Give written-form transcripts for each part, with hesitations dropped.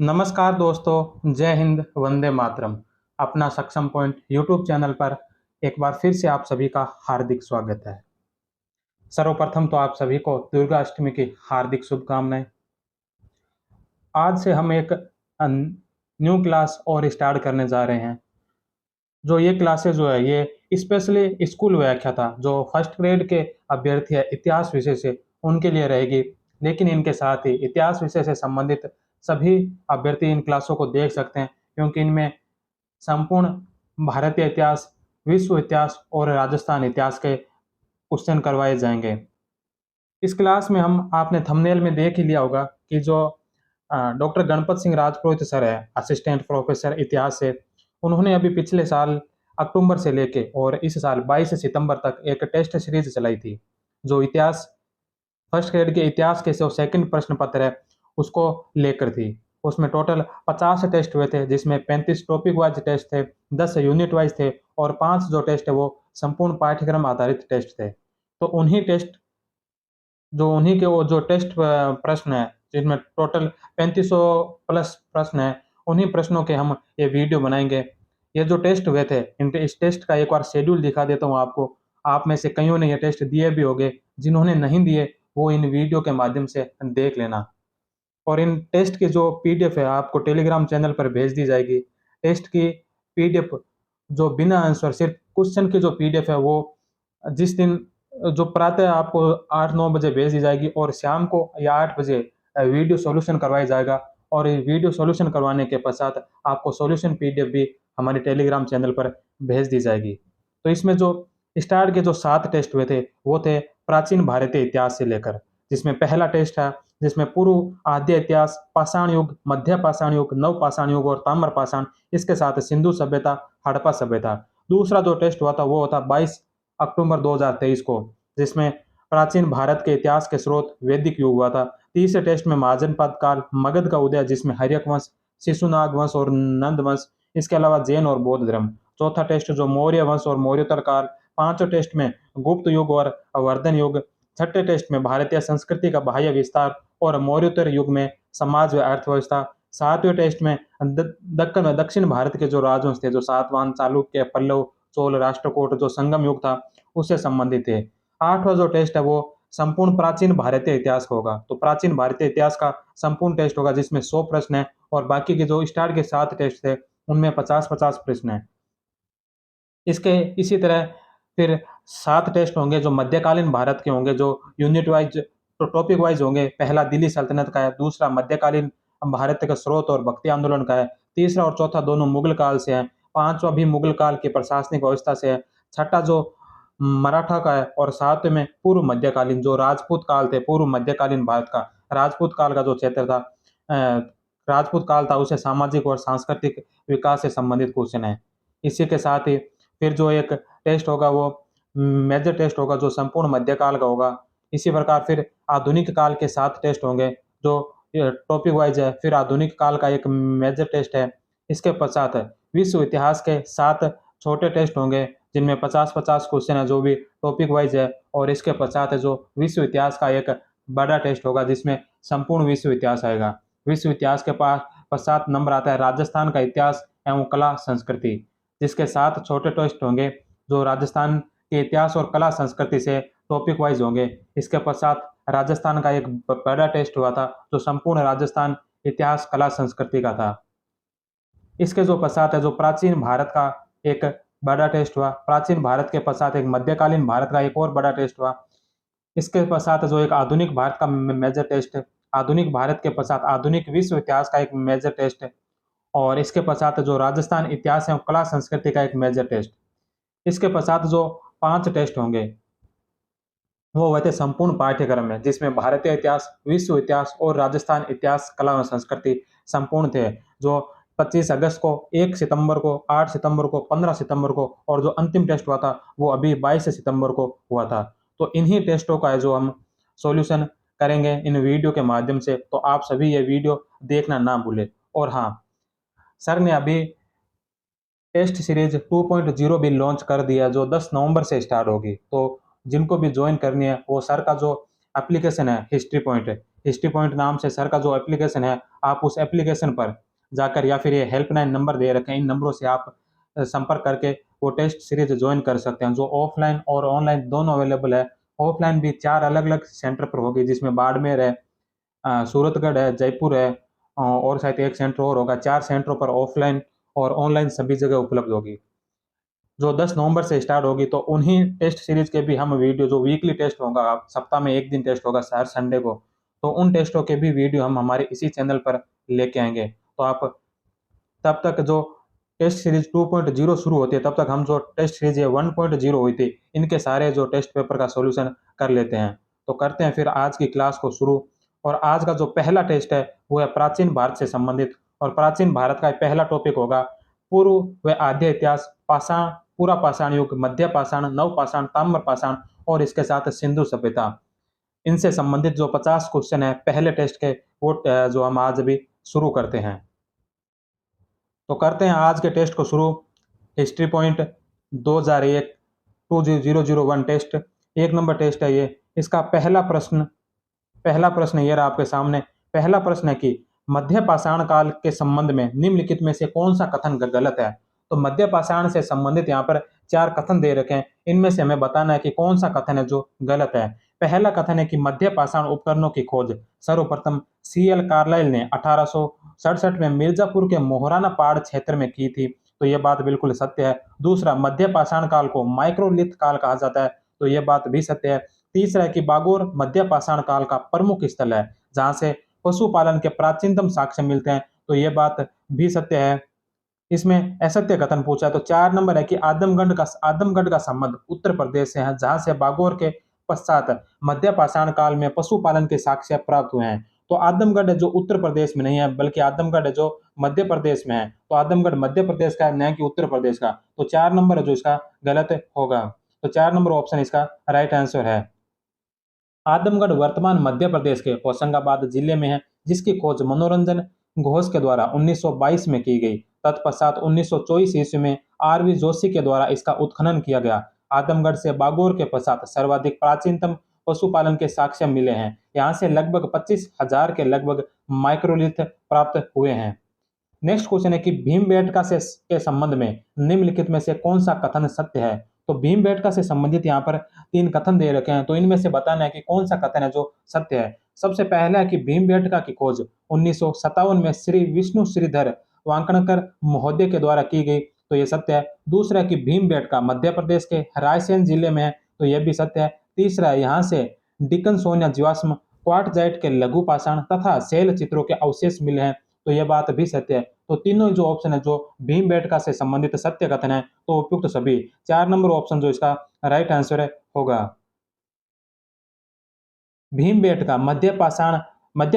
नमस्कार दोस्तों, जय हिंद, वंदे मातरम। अपना सक्षम पॉइंट यूट्यूब चैनल पर एक बार फिर से आप सभी का हार्दिक स्वागत है। सर्वप्रथम तो आप सभी को दुर्गा अष्टमी की हार्दिक शुभकामनाएं। आज से हम एक न्यू क्लास और स्टार्ट करने जा रहे हैं। जो ये क्लासेस जो है ये स्पेशली स्कूल व्याख्याता जो फर्स्ट ग्रेड के अभ्यर्थी है इतिहास विषय से उनके लिए रहेगी। लेकिन इनके साथ ही इतिहास विषय से संबंधित सभी अभ्यर्थी इन क्लासों को देख सकते हैं, क्योंकि इनमें संपूर्ण भारतीय इतिहास, विश्व इतिहास और राजस्थान इतिहास के क्वेश्चन करवाए जाएंगे। इस क्लास में हम आपने थंबनेल में देख ही लिया होगा कि जो डॉक्टर गणपत सिंह राजपुरोहित सर है, असिस्टेंट प्रोफेसर इतिहास से, उन्होंने अभी पिछले साल अक्टूबर से लेके और इस साल 22 सितंबर तक एक टेस्ट सीरीज चलाई थी। जो इतिहास फर्स्ट ग्रेड के इतिहास के जो सेकंड प्रश्न पत्र है उसको लेकर थी। उसमें टोटल 50 टेस्ट हुए थे, जिसमें 35 टॉपिक वाइज टेस्ट थे, 10 यूनिट वाइज थे और 5 जो टेस्ट है वो संपूर्ण पाठ्यक्रम आधारित टेस्ट थे। तो उन्हीं के वो जो टेस्ट प्रश्न है, जिनमें टोटल 3500 प्लस प्रश्न है, उन्हीं प्रश्नों के हम ये वीडियो बनाएंगे। ये जो टेस्ट हुए थे, इस टेस्ट का एक बार शेड्यूल दिखा देता हूँ आपको। आप में से कईयों ने ये टेस्ट दिए भी होंगे, जिन्होंने नहीं दिए वो इन वीडियो के माध्यम से देख लेना। और इन टेस्ट की जो पीडीएफ है आपको टेलीग्राम चैनल पर भेज दी जाएगी। टेस्ट की पीडीएफ जो बिना आंसर सिर्फ क्वेश्चन की जो पीडीएफ है वो जिस दिन जो प्रातः आपको 8-9 बजे भेज दी जाएगी और शाम को या 8 बजे वीडियो सॉल्यूशन करवाया जाएगा। और ये वीडियो सॉल्यूशन करवाने के पश्चात आपको सॉल्यूशन पीडीएफ भी हमारे टेलीग्राम चैनल पर भेज दी जाएगी। तो इसमें जो स्टार्ट के जो 7 टेस्ट हुए थे वो थे प्राचीन भारतीय इतिहास से लेकर, जिसमें पहला टेस्ट है जिसमें पूर्व आद्य इतिहास, पाषाण युग, मध्य पाषाण युग, नव पाषाण युग और ताम्र पाषाण, इसके साथ सिंधु सभ्यता, हड़प्पा सभ्यता। दूसरा जो टेस्ट हुआ था वो था 22 अक्टूबर 2023 को, जिसमें प्राचीन भारत के इतिहास के स्रोत वैदिक युग हुआ था। तीसरे टेस्ट में महाजनपद काल, मगध का उदय जिसमें हर्यक वंश, शिशुनाग वंश और नंद वंश, इसके अलावा जैन और बौद्ध धर्म। चौथा टेस्ट जो मौर्य वंश और मौर्योत्तर काल। पांचवें टेस्ट में गुप्त युग और वर्धन युग। छठे टेस्ट में भारतीय संस्कृति का बाह्य विस्तार और मौर्योत्तर युग में समाज व अर्थव्यवस्था। सातवें टेस्ट में दक्कन दक्षिण भारत के जो राजवंश थे, जो सातवाहन, चालुक्य, पल्लव, चोल, राष्ट्रकूट, जो संगम युग था उससे संबंधित थे। आठवां जो टेस्ट है वो संपूर्ण प्राचीन भारतीय इतिहास का होगा। तो प्राचीन भारतीय इतिहास का संपूर्ण टेस्ट होगा, जिसमें 100 प्रश्न है और बाकी के जो स्टार्ट के 7 टेस्ट थे उनमें 50-50 प्रश्न है। इसके इसी तरह फिर 7 टेस्ट होंगे जो मध्यकालीन भारत के होंगे, जो यूनिट वाइज तो टॉपिक वाइज होंगे। पहला दिल्ली सल्तनत का है, दूसरा मध्यकालीन भारत का स्रोत और भक्ति आंदोलन का है, तीसरा और चौथा दोनों मुगल काल से है, पांचवा भी मुगल काल की प्रशासनिक व्यवस्था से है, छठा जो मराठा का है और सातवें में पूर्व मध्यकालीन जो राजपूत काल थे, पूर्व मध्यकालीन भारत का राजपूत काल का जो क्षेत्र था, अ, राजपूत काल था, उसे सामाजिक और सांस्कृतिक विकास से संबंधित क्वेश्चन है। इसी के साथ ही फिर जो एक टेस्ट होगा वो मेजर टेस्ट होगा जो संपूर्ण मध्यकाल का होगा। इसी प्रकार फिर आधुनिक काल के 7 टेस्ट होंगे जो टॉपिक वाइज है। फिर आधुनिक काल का एक मेजर टेस्ट है। इसके पश्चात विश्व इतिहास के 7 छोटे टेस्ट होंगे, जिनमें 50-50 क्वेश्चन है जो भी टॉपिक वाइज है। और इसके पश्चात है जो विश्व इतिहास का एक बड़ा टेस्ट होगा, जिसमें संपूर्ण विश्व इतिहास आएगा। विश्व इतिहास के पास पश्चात नंबर आता है राजस्थान का इतिहास एवं कला संस्कृति, जिसके 7 छोटे टेस्ट होंगे जो राजस्थान के इतिहास और कला संस्कृति से टॉपिक वाइज होंगे। इसके पश्चात राजस्थान का एक बड़ा टेस्ट हुआ था जो संपूर्ण राजस्थान इतिहास, कला, संस्कृति का था। इसके जो पश्चात है जो प्राचीन भारत का एक बड़ा टेस्ट हुआ। प्राचीन भारत के पश्चात एक मध्यकालीन भारत का एक और बड़ा टेस्ट हुआ। इसके पश्चात जो एक आधुनिक भारत का मेजर टेस्ट है। आधुनिक भारत के पश्चात आधुनिक विश्व इतिहास का एक मेजर टेस्ट है। और इसके पश्चात जो राजस्थान इतिहास एवं कला संस्कृति का एक मेजर टेस्ट। इसके पश्चात जो 5 टेस्ट होंगे वो हुए थे संपूर्ण पाठ्यक्रम में, जिसमें भारतीय इतिहास, विश्व इतिहास और राजस्थान इतिहास, कला व संस्कृति संपूर्ण थे, जो 25 अगस्त को, 1 सितंबर को, 8 सितंबर को, 15 सितंबर को, और जो अंतिम टेस्ट हुआ था वो अभी 22 सितंबर को हुआ था। तो इन्हीं टेस्टों का है जो हम सॉल्यूशन करेंगे इन वीडियो के माध्यम से। तो आप सभी ये वीडियो देखना ना भूलें। और हाँ, सर ने अभी टेस्ट सीरीज 2.0 भी लॉन्च कर दिया जो 10 नवंबर से स्टार्ट होगी। तो जिनको भी ज्वाइन करनी है वो सर का जो एप्लीकेशन है हिस्ट्री पॉइंट। हिस्ट्री पॉइंट नाम से सर का जो एप्लीकेशन है, आप उस एप्लीकेशन पर जाकर या फिर ये हेल्पलाइन नंबर दे रखे हैं, इन नंबरों से आप संपर्क करके वो टेस्ट सीरीज ज्वाइन कर सकते हैं, जो ऑफलाइन और ऑनलाइन दोनों अवेलेबल है। ऑफलाइन भी 4 अलग-अलग सेंटर पर होगी, जिसमें बाड़मेर है, सूरतगढ़ है, जयपुर है, और शायद एक सेंटर और होगा। 4 सेंटरों पर ऑफलाइन और ऑनलाइन सभी जगह उपलब्ध होगी। जो 10 नवंबर से स्टार्ट होगी, तो उन्हीं टेस्ट सीरीज के भी हम वीडियो, जो वीकली टेस्ट होगा, सप्ताह में 1 दिन टेस्ट होगा हर संडे को, तो उन टेस्टों के भी वीडियो हम हमारे इसी चैनल पर लेके आएँगे। तो आप तब तक जो टेस्ट सीरीज 2.0 शुरू होती है, तब तक हम जो टेस्ट सीरीज है 1.0 हुई थी, इनके सारे जो टेस्ट पेपर का सॉल्यूशन कर लेते हैं। तो करते हैं फिर आज की क्लास को शुरू। और आज का जो पहला टेस्ट है वो है प्राचीन भारत से संबंधित, और प्राचीन भारत का पहला टॉपिक होगा पूर्व व आद्य इतिहास, पाषाण, पूरा पाषाण युग, मध्य पाषाण, नव पाषाण, ताम्र पाषाण और इसके साथ सिंधु सभ्यता। इनसे संबंधित जो 50 क्वेश्चन है पहले टेस्ट के, वो जो हम आज अभी शुरू करते हैं। तो करते हैं आज के टेस्ट को शुरू। History point 2001 2001 test, 1 number test है ये। इसका पहला प्रश्न ये रहा आपके सामने। पहला प्रश्न है कि मध्य पाषाण काल के संबंध में निम्नलिखित में से कौन सा कथन गलत है। तो मध्य पाषाण से संबंधित यहाँ पर 4 कथन दे रखे हैं, इनमें से हमें बताना है कि कौन सा कथन है जो गलत है। पहला कथन है कि मध्य पाषाण उपकरणों की खोज सर्वप्रथम CL कार्लाइल ने 1867 में मिर्जापुर के मोहराना पहाड़ क्षेत्र में की थी, तो यह बात बिल्कुल सत्य है। दूसरा, मध्य पाषाण काल को माइक्रोलिथ काल कहा जाता है, तो यह बात भी सत्य है। तीसरा है कि बागोर मध्य पाषाण काल का प्रमुख स्थल है, जहां से पशुपालन के प्राचीनतम साक्ष्य मिलते हैं, तो यह बात भी सत्य है। इसमें असत्य कथन पूछा है। तो 4 नंबर है कि आदमगढ़ का संबंध उत्तर प्रदेश से है, जहां से बागोर के पश्चात मध्य पाषाण काल में पशुपालन के साक्ष्य प्राप्त हुए हैं। तो आदमगढ़ है जो उत्तर प्रदेश में नहीं है, बल्कि आदमगढ़ है जो मध्य प्रदेश में है। तो आदमगढ़ मध्य प्रदेश का है, न कि उत्तर प्रदेश का। तो 4 नंबर है जो इसका गलत होगा। तो 4 नंबर ऑप्शन इसका राइट आंसर है। आदमगढ़ वर्तमान मध्य प्रदेश के होशंगाबाद जिले में है, जिसकी खोज मनोरंजन घोष के द्वारा 1922 में की गई। तत्पश्चात 1924 ईस्वी में RV जोशी के द्वारा इसका उत्खनन किया गया। आदमगढ़ से बागोर के पश्चात सर्वाधिक प्राचीनतम पशुपालन के साक्ष्य मिले हैं। यहाँ से लगभग 25,000 के लगभग माइक्रोलिथ प्राप्त हुए हैं। नेक्स्ट क्वेश्चन है कि भीमबेटका से के संबंध में निम्नलिखित में से कौन सा कथन सत्य है। तो भीमबेटका से संबंधित यहाँ पर 3 कथन दे रखे हैं, तो इनमें से बताना है कि कौन सा कथन है जो सत्य है। सबसे पहला है कि भीमबेटका की खोज 1957 में श्री विष्णु श्रीधर वांकणकर महोदय के द्वारा की गई, तो ये सत्य है। दूसरा है कि भीमबेटका मध्य प्रदेश के रायसेन जिले में है, तो यह भी सत्य है। तीसरा है यहाँ से डिकनसोनिया जीवाश्म, क्वार्टजाइट के लघु पाषाण तथा शैल चित्रों के अवशेष मिले हैं, तो यह बात भी सत्य है। तो तीनों जो ऑप्शन है जो भीमबेटका से संबंधित सत्य कथन है, तो उपयुक्त सभी 4 नंबर ऑप्शन जो इसका राइट आंसर है होगा। भीमबेटका मध्य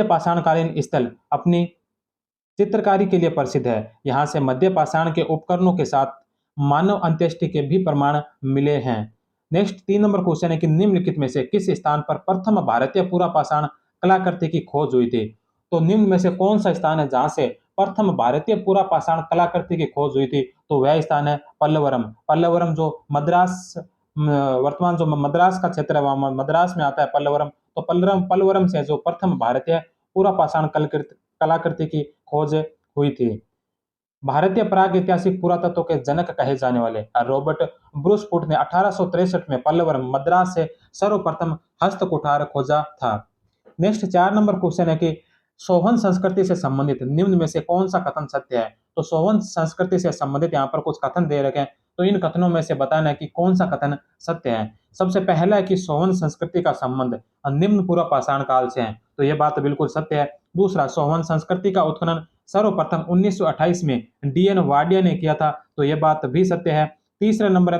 पाषाणकालीन स्थल अपनी चित्रकारी के लिए प्रसिद्ध है। यहाँ से मध्य पाषाण के उपकरणों के साथ मानव अंत्येष्टि के भी प्रमाण मिले हैं। नेक्स्ट 3 नंबर क्वेश्चन है कि निम्नलिखित में से किस स्थान पर प्रथम भारतीय पूरा पाषाण कलाकृति की खोज हुई थी। तो निम्न में से कौन सा स्थान है जहां से प्रथम भारतीय पूरा पाषाण कलाकृति की खोज हुई थी। तो वह स्थान है पल्लवरम। पल्लवरम जो मद्रास, वर्तमान जो मद्रास का क्षेत्र है, वहां मद्रास में आता है पल्लवरम। तो पल्लवरम से जो प्रथम भारतीय पूरा पाषाण कलाकृति की खोज हुई थी। भारतीय प्रागैतिहासिक पुरातत्व के जनक कहे जाने वाले रॉबर्ट ब्रूसफुट ने 1863 में पल्लवरम मद्रास से सर्वप्रथम हस्तकुठार खोजा था। नेक्स्ट 4 नंबर क्वेश्चन है कि सोहन संस्कृति से संबंधित निम्न में से कौन सा कथन सत्य है। तो सोहन संस्कृति से संबंधित यहाँ पर कुछ कथन दे रखे हैं, तो इन कथनों में से बताना है कि कौन सा कथन सत्य है। सबसे पहला है कि सोहन संस्कृति का संबंध निम्न पूर्व पाषाण काल से है, तो यह बात बिल्कुल सत्य है। दूसरा, सोहन संस्कृति का उत्खनन सर्वप्रथम 1928 में DN वाडिया ने किया था, तो यह बात भी सत्य है। तीसरे नंबर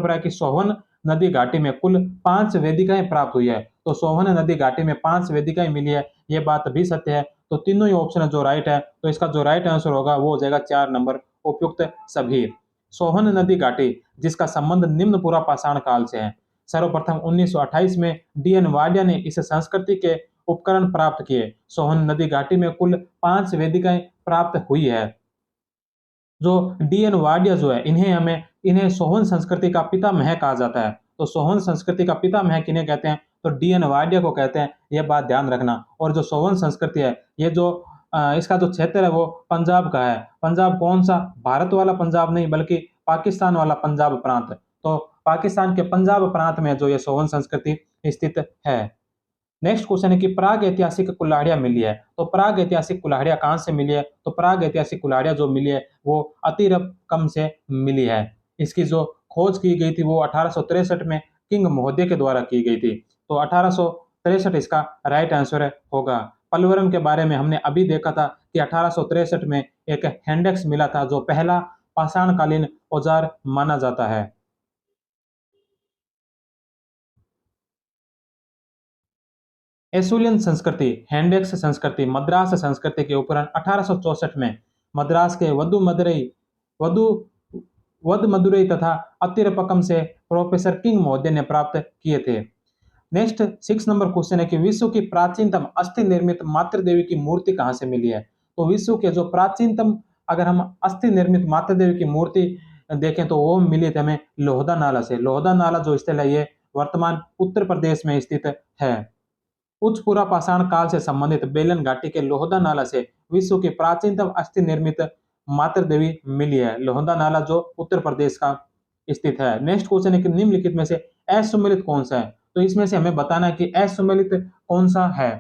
पर है कि सोहन नदी घाटी में कुल 5 वेदिकाएं प्राप्त हुई है। तो सोहन नदी घाटी में 5 वेदिकाएं मिली है, यह बात भी सत्य है। तो तीनों ही ऑप्शन जो राइट है, तो इसका जो राइट आंसर होगा वो हो जाएगा 4 नंबर, उपयुक्त सभी। सोहन नदी घाटी जिसका संबंध निम्न पूरा पाषाण काल से है। सर्वप्रथम 1928 में DN वाडिया ने इस संस्कृति के उपकरण प्राप्त किए। सोहन नदी घाटी में कुल 5 वेदिकाएं प्राप्त हुई है। जो DN वाडिया जो है, इन्हें सोहन संस्कृति का पितामह कहा जाता है। तो सोहन संस्कृति का पितामह किन्हें कहते हैं, तो डीएन वाडिया को कहते हैं, ये बात ध्यान रखना। और जो सोवन संस्कृति है, ये जो इसका जो क्षेत्र है वो पंजाब का है। पंजाब कौन सा? भारत वाला पंजाब नहीं, बल्कि पाकिस्तान वाला पंजाब प्रांत। तो पाकिस्तान के पंजाब प्रांत में जो ये सोवन संस्कृति स्थित है। नेक्स्ट क्वेश्चन है कि प्राग ऐतिहासिक कुल्हाड़ियां मिली है। तो प्राग ऐतिहासिक कुल्हाड़ियां कहां से मिली है? तो प्राग ऐतिहासिक कुल्हाड़ियां जो मिली है वो अतिरकम से मिली है। इसकी जो खोज की गई थी वो 1863 में किंग महोदय के द्वारा की गई थी। तो 1863 इसका राइट आंसर होगा। पलवरम के बारे में हमने अभी देखा था कि 1863 में एक हैंडेक्स मिला था, जो पहला पाषाणकालीन औजार माना जाता है। एसुलियन संस्कृति, हैंडेक्स संस्कृति, मद्रास संस्कृति के उपकरण 1864 में मद्रास के वदु वद मदुरई तथा अतिरपकम से प्रोफेसर किंग महोदय ने प्राप्त किए थे। नेक्स्ट 6 नंबर क्वेश्चन है कि विश्व की प्राचीनतम अस्थि निर्मित मातृ देवी की मूर्ति कहां से मिली है? तो विश्व के जो प्राचीनतम, अगर हम अस्थि निर्मित मातृ देवी की मूर्ति देखें तो वो मिली थी हमें लोहदा नाला से। लोहदा नाला जो स्थल है ये वर्तमान उत्तर प्रदेश में स्थित है। उच्च पुरा पाषाण काल से संबंधित बेलन घाटी के लोहदा नाला से विश्व की प्राचीनतम अस्थि निर्मित मातृ देवी मिली है। लोहदा नाला जो उत्तर प्रदेश का स्थित है। नेक्स्ट क्वेश्चन है कि निम्नलिखित में से असुमेलित कौन सा है? तो इसमें से हमें बताना है कि असुमेलित कौन सा है।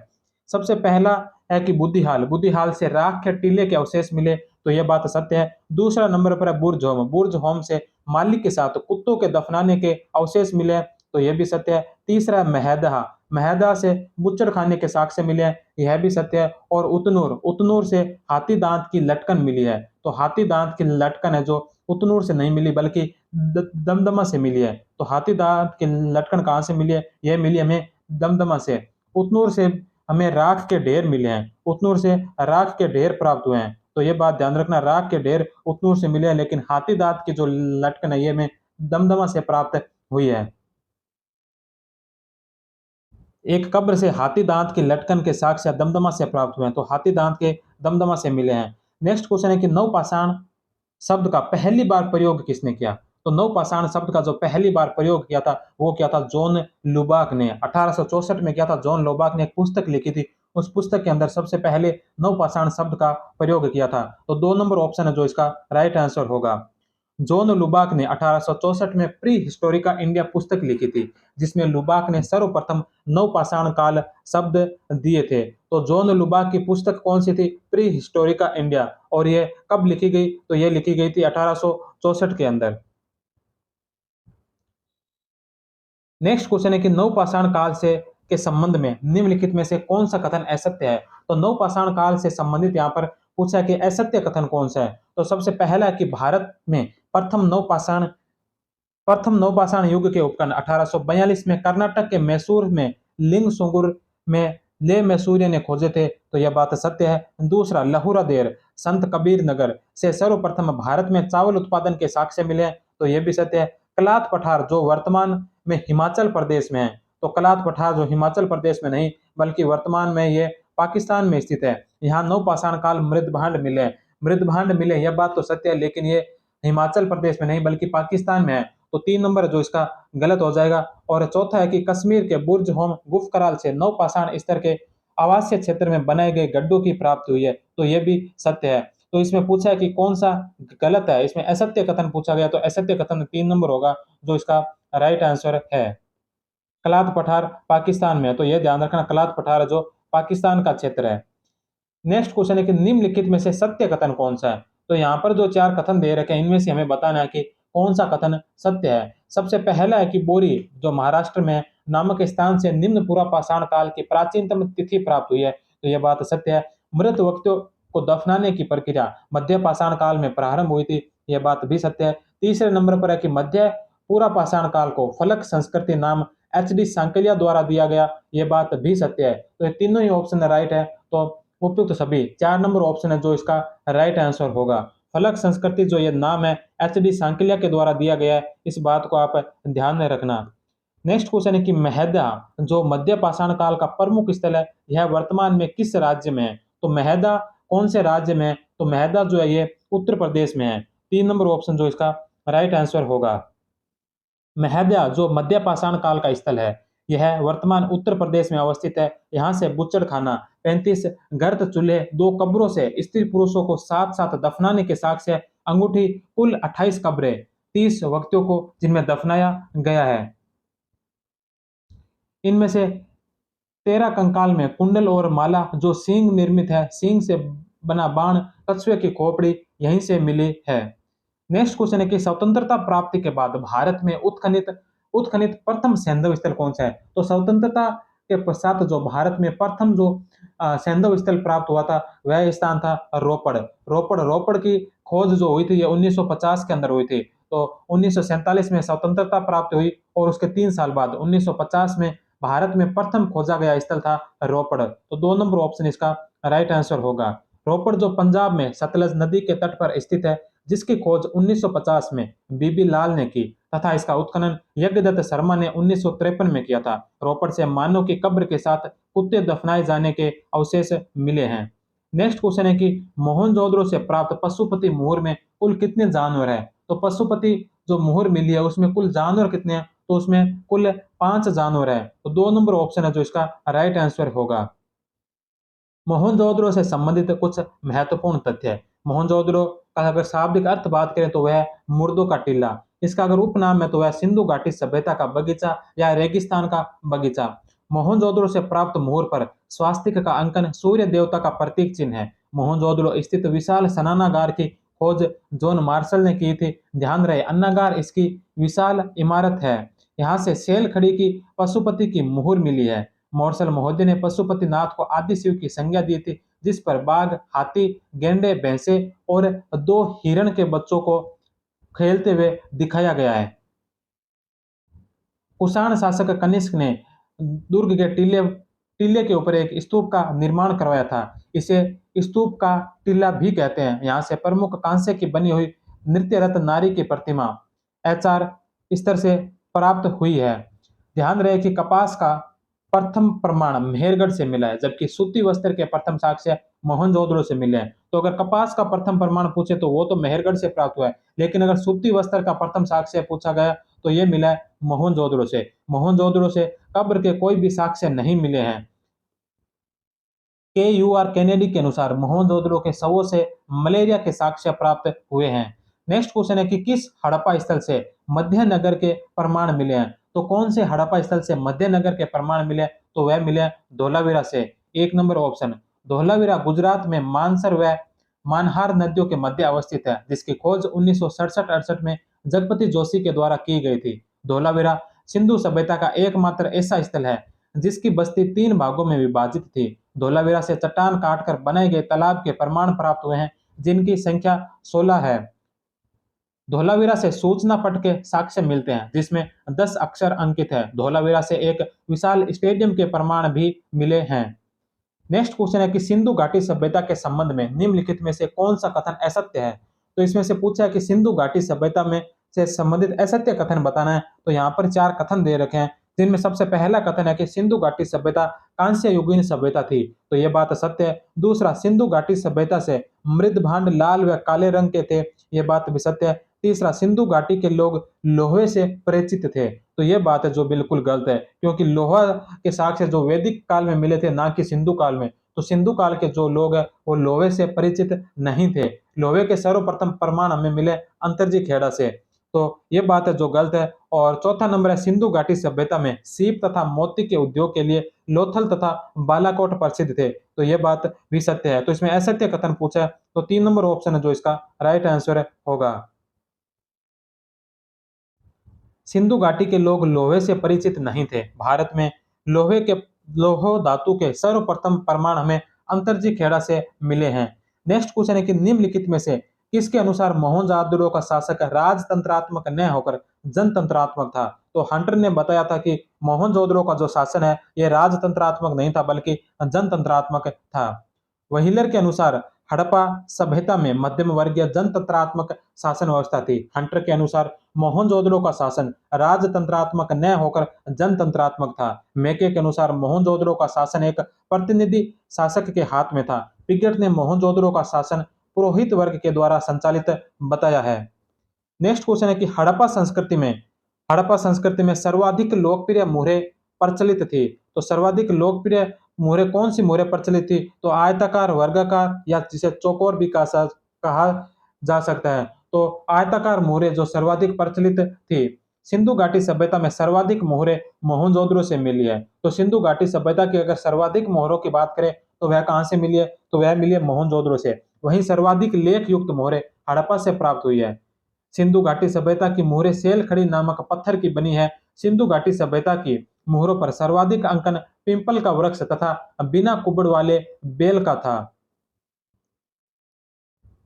सबसे पहला है कि बुद्धिहाल, बुद्धिहाल से राख के टीले के अवशेष मिले, तो यह बात सत्य है। दूसरा नंबर पर है बुर्ज होम, बुर्ज होम से मालिक के साथ कुत्तों के दफनाने के अवशेष मिले, तो यह भी सत्य है। तीसरा महदहा, महदा से बुच्चड़ खाने के साक्ष्य मिले हैं, यह भी सत्य है। और उतनूर, उतनूर से हाथी दांत की लटकन मिली है, तो हाथी दांत की लटकन है जो उतनूर से नहीं मिली बल्कि दमदमा से मिली है। तो हाथी दांत की लटकन कहां से मिली है? यह मिली हमें दमदमा से। उतनूर से हमें राख के ढेर मिले हैं, उतनूर से राख के ढेर प्राप्त हुए हैं, तो यह बात ध्यान रखना, राख के ढेर उतनूर से मिले हैं, लेकिन हाथी दांत की जो लटकन है ये हमें दमदमा से प्राप्त हुई है। एक कब्र से हाथी दांत की लटकन के साक्ष्य दमदमा से प्राप्त हुए हैं, तो हाथी दांत के दमदमा से मिले हैं। नेक्स्ट क्वेश्चन है कि नवपाषाण शब्द का पहली बार प्रयोग किसने किया? तो नवपाषाण शब्द का जो पहली बार प्रयोग किया था वो किया था जॉन लुबाक ने। 1864 में किया था। जॉन लुबाक ने एक पुस्तक लिखी थी, उस पुस्तक के अंदर सबसे पहले नवपाषाण शब्द का प्रयोग किया था। तो 2 नंबर ऑप्शन है जो इसका राइट आंसर होगा। जॉन लुबाक ने 1864 में प्री हिस्टोरिका इंडिया पुस्तक लिखी थी, जिसमें लुबाक ने सर्वप्रथम नवपाषाण काल शब्द दिए थे। तो जॉन लुबाक की पुस्तक कौन सी थी? Pre Historica India. और ये कब लिखी गई? तो ये लिखी गई थी 1864 के अंदर। नेक्स्ट क्वेश्चन है कि नवपाषाण काल से के संबंध में निम्नलिखित में से कौन सा कथन असत्य है? तो नवपाषाण काल से संबंधित यहाँ पर पूछा कि असत्य कथन कौन सा है? तो सबसे पहला है कि भारत में प्रथम नवपाषाण युग के उपकरण 1842 में कर्नाटक के मैसूर में लिंगसुगुर में ले मैसूरिया ने खोजे थे, तो यह बात सत्य है। दूसरा, लहुरा देर संत कबीर नगर से सर्वप्रथम भारत में चावल उत्पादन के साक्ष्य मिले, तो यह भी सत्य है। कलात पठार जो वर्तमान में हिमाचल प्रदेश में है, तो कलात पठार जो हिमाचल प्रदेश में नहीं बल्कि वर्तमान में ये पाकिस्तान में स्थित है, यहाँ नवपाषाण काल मृद भांड मिले, यह बात तो सत्य है, लेकिन ये हिमाचल प्रदेश में नहीं बल्कि पाकिस्तान में है। तो 3 नंबर जो इसका गलत हो जाएगा। और चौथा है कि कश्मीर के बुर्ज होम गुफकराल से नवपाषाण स्तर के आवासीय क्षेत्र में बनाए गए गड्ढों की प्राप्ति हुई है, तो यह भी सत्य है। तो इसमें पूछा है कि कौन सा गलत है, इसमें असत्य कथन पूछा गया, तो असत्य कथन 3 नंबर होगा जो इसका राइट आंसर है। कलात पठार पाकिस्तान में है, तो यह ध्यान रखना, कलात पठार जो पाकिस्तान का क्षेत्र है। नेक्स्ट क्वेश्चन है कि निम्नलिखित में से सत्य कथन कौन सा है? तो यहाँ पर जो 4 कथन दे रखे हैं इनमें से हमें बताना है कि कौन सा कथन सत्य है। सबसे पहला है कि बोरी जो महाराष्ट्र में नामक स्थान से निम्न पूरा पाषाण काल की प्राचीनतम तिथि प्राप्त हुई है, तो यह बात सत्य है। मृत व्यक्तियों को दफनाने की प्रक्रिया मध्य पाषाण काल में प्रारंभ हुई थी, यह बात भी सत्य है। तीसरे नंबर पर है कि मध्य पूरा पाषाण काल को फलक संस्कृति नाम एच डी सांकलिया द्वारा दिया गया, यह बात भी सत्य है। तो ये तीनों ही ऑप्शन राइट है। तो उपयुक्त सभी 4 नंबर ऑप्शन है जो इसका राइट आंसर होगा। फलक संस्कृति जो ये नाम है एच डी सांकलिया के द्वारा दिया गया है, इस बात को आप ध्यान में रखना। नेक्स्ट क्वेश्चन है कि महदा जो मध्य पाषाण काल का प्रमुख स्थल है, यह वर्तमान में किस राज्य में है? तो महदा कौन से राज्य में है? तो महदा जो है ये उत्तर प्रदेश में है। 3 नंबर ऑप्शन जो इसका राइट आंसर होगा। महदा जो मध्य पाषाण काल का स्थल है, यह वर्तमान उत्तर प्रदेश में अवस्थित है। यहाँ से बुच्चड़खाना, 35 गर्त चूल्हे, 2 कब्रों से स्त्री पुरुषों को साथ-साथ दफनाने के साक्ष्य, अंगूठी, कुल 28 कब्रें, 30 व्यक्तियों को जिनमें दफनाया गया है। इनमें से 13 कंकाल में कुंडल और माला जो सींग निर्मित है, सींग से बना बाण, कछुए की खोपड़ी यहीं से मिली है। नेक्स्ट क्वेश्चन है कि स्वतंत्रता प्राप्ति के बाद भारत में उत्खनित उत्खनित प्रथम सैंधव स्थल कौन सा है? तो स्वतंत्रता के पश्चात जो भारत में प्रथम जो सैंधव स्थल प्राप्त हुआ था वह स्थान था रोपड़। रोपड़ की खोज जो हुई थी ये 1950 के अंदर हुई थी। तो 1947 में स्वतंत्रता प्राप्त हुई और उसके 3 साल बाद 1950 में भारत में प्रथम खोजा गया स्थल था रोपड़। तो 2 नंबर ऑप्शन इसका राइट आंसर होगा। रोपड़ जो पंजाब में सतलज नदी के तट पर स्थित है, जिसकी खोज 1950 में बीबी लाल ने की तथा इसका उत्खनन यज्ञदत्त शर्मा ने 1953 में किया था। रोपड़ से मानव की कब्र के साथ कुत्ते दफनाए जाने के अवशेष मिले हैं। नेक्स्ट क्वेश्चन है कि मोहनजोदड़ो से प्राप्त पशुपति मुहर में कुल कितने जानवर हैं? तो पशुपति जो मुहर मिली है उसमें कुल जानवर कितने हैं? तो उसमें कुल 5 जानवर हैं। तो 2 नंबर ऑप्शन है जो इसका राइट आंसर होगा। मोहनजोदड़ो से संबंधित कुछ महत्वपूर्ण तथ्य है। मोहनजोदड़ो का अगर शाब्दिक अर्थ बात करें तो वह मुर्दों का टीला। इसका अगर उपनाम है तो वह सिंधु घाटी सभ्यता का बगीचा या रेगिस्तान का बगीचा। मोहनजोदड़ो से प्राप्त मोहर पर स्वास्तिक का अंकन सूर्य देवता का प्रतीक चिन्ह है। मोहनजोदड़ो स्थित विशाल स्नानागार की खोज जॉन मार्शल ने की थी। ध्यान रहे अन्नागार इसकी विशाल इमारत है। यहाँ से सेल खड़ी की पशुपति की मुहर मिली है। मोरसल महोदय ने पशुपतिनाथ को आदि शिव की संज्ञा दी थी, जिस पर बाघ, हाथी, गेंडे, भैंसे और 2 हिरण के बच्चों को खेलते हुए दिखाया गया है। कुषाण शासक कनिष्क ने दुर्ग के टीले टीले के ऊपर एक स्तूप का निर्माण करवाया था। इसे स्तूप का टीला भी कहते हैं। यहाँ से प्रमुख कांसे की बनी हुई नृत्यरत नारी की प्रतिमा एचआर स्तर से प्राप्त हुई है। ध्यान रहे कि कपास का प्रथम प्रमाण मेहरगढ़ से मिला है, जबकि सूती वस्त्र के प्रथम साक्ष्य मोहनजोदड़ो से मिले हैं। तो अगर कपास का प्रथम प्रमाण पूछे तो वो तो मेहरगढ़ से प्राप्त हुआ है, लेकिन अगर सूती वस्त्र का प्रथम साक्ष्य पूछा गया तो ये मिला है मोहनजोदड़ो से। मोहनजोदड़ो से कब्र के कोई भी साक्ष्य नहीं मिले हैं। KUR कैनेडी के अनुसार मोहनजोदड़ो के शवों से मलेरिया के साक्ष्य प्राप्त हुए हैं। नेक्स्ट क्वेश्चन है कि किस हड़प्पा स्थल से मध्य नगर के प्रमाण मिले हैं? तो कौन से हड़प्पा स्थल से मध्य नगर के प्रमाण मिले? तो वह मिले धोलावीरा से। 1 नंबर ऑप्शन। धोलावीरा गुजरात में मानसर व मानहार नदियों के मध्य अवस्थित है, जिसकी खोज 1967-68 में जगपति जोशी के द्वारा की गई थी। धोलावीरा सिंधु सभ्यता का एकमात्र ऐसा स्थल है जिसकी बस्ती 3 भागों में विभाजित थी। धोलावीरा से चट्टान काटकर बनाए गए तालाब के प्रमाण प्राप्त हुए हैं, जिनकी संख्या 16 है। धोलावीरा से सूचना पट के साक्ष्य मिलते हैं, जिसमें 10 अक्षर अंकित है। धोलावीरा से एक विशाल स्टेडियम के प्रमाण भी मिले हैं। नेक्स्ट क्वेश्चन है कि सिंधु घाटी सभ्यता के संबंध में निम्नलिखित में से कौन सा कथन असत्य है? तो इसमें से पूछा है कि सिंधु घाटी सभ्यता में से संबंधित असत्य कथन बताना है। तो यहाँ पर 4 कथन दे रखे हैं, जिनमें सबसे पहला कथन है कि सिंधु घाटी सभ्यता कांस्य युगीन सभ्यता थी। तो यह बात सत्य है। दूसरा, सिंधु घाटी सभ्यता से मृद भांड लाल व काले रंग के थे। यह बात भी सत्य है। तीसरा, सिंधु घाटी के लोग लोहे से परिचित थे। तो यह बात है जो बिल्कुल गलत है, क्योंकि लोहा के साक्ष्य जो वैदिक काल में मिले थे, ना कि सिंधु काल में। तो सिंधु काल के जो लोग हैं वो लोहे से परिचित नहीं थे। लोहे के सर्वप्रथम प्रमाण हमें मिले अंतरजी खेड़ा से। तो ये बात है जो गलत है। और चौथा नंबर है, सिंधु घाटी सभ्यता में सीप तथा मोती के उद्योग के लिए लोथल तथा बालाकोट प्रसिद्ध थे। तो ये बात भी सत्य है। तो इसमें असत्य कथन पूछा है, तो 3 नंबर ऑप्शन है जो इसका राइट आंसर होगा। सिंधु घाटी के लोग लोहे से परिचित नहीं थे। भारत में लोहे के लोह धातु के सर्वप्रथम प्रमाण हमें अंतरजी खेड़ा से मिले हैं। नेक्स्ट क्वेश्चन है कि निम्नलिखित में से किसके अनुसार मोहनजोदड़ो का शासक राजतंत्रात्मक न होकर जनतंत्रात्मक था? तो हंटर ने बताया था कि मोहनजोदड़ो का जो शासन है ये राजतंत्रात्मक नहीं था बल्कि जनतंत्रात्मक था। व्हीलर के अनुसार हड़प्पा सभ्यता में मध्यम वर्गीय जनतंत्रात्मक शासन व्यवस्था थी। हंटर के अनुसार मोहनजोदड़ो का शासन राजतंत्रात्मक न होकर जनतंत्रात्मक था। मेके के अनुसार मोहनजोदड़ो का शासन एक प्रतिनिधि शासक के हाथ में था। पिगेट ने मोहनजोदड़ो का शासन पुरोहित वर्ग के द्वारा संचालित बताया है। नेक्स्ट क्वेश्चन है कि हड़प्पा संस्कृति में सर्वाधिक लोकप्रिय मुहरें प्रचलित थी। तो सर्वाधिक लोकप्रिय मोहरें कौन सी मोहरें प्रचलित थी? तो आयताकार, वर्गाकार या जिसे चौकोर भी कहा जा सकता है। तो आयताकार मोहरें जो सर्वाधिक प्रचलित थी। सिंधु घाटी सभ्यता में सर्वाधिक मोहरें मोहनजोदड़ो से मिली है। तो सिंधु घाटी सभ्यता की अगर सर्वाधिक मोहरों की बात करें तो वह कहां से मिली है? तो वह मिली है मोहनजोदड़ो से। वहीं सर्वाधिक लेख युक्त मोहरें हड़प्पा से प्राप्त हुई है। सिंधु घाटी सभ्यता की मोहरें सेल खड़ी नामक पत्थर की बनी है। सिंधु घाटी सभ्यता की मोहरों पर सर्वाधिक अंकन पिंपल का वृक्ष तथा बिना कुबड़ वाले बेल का था।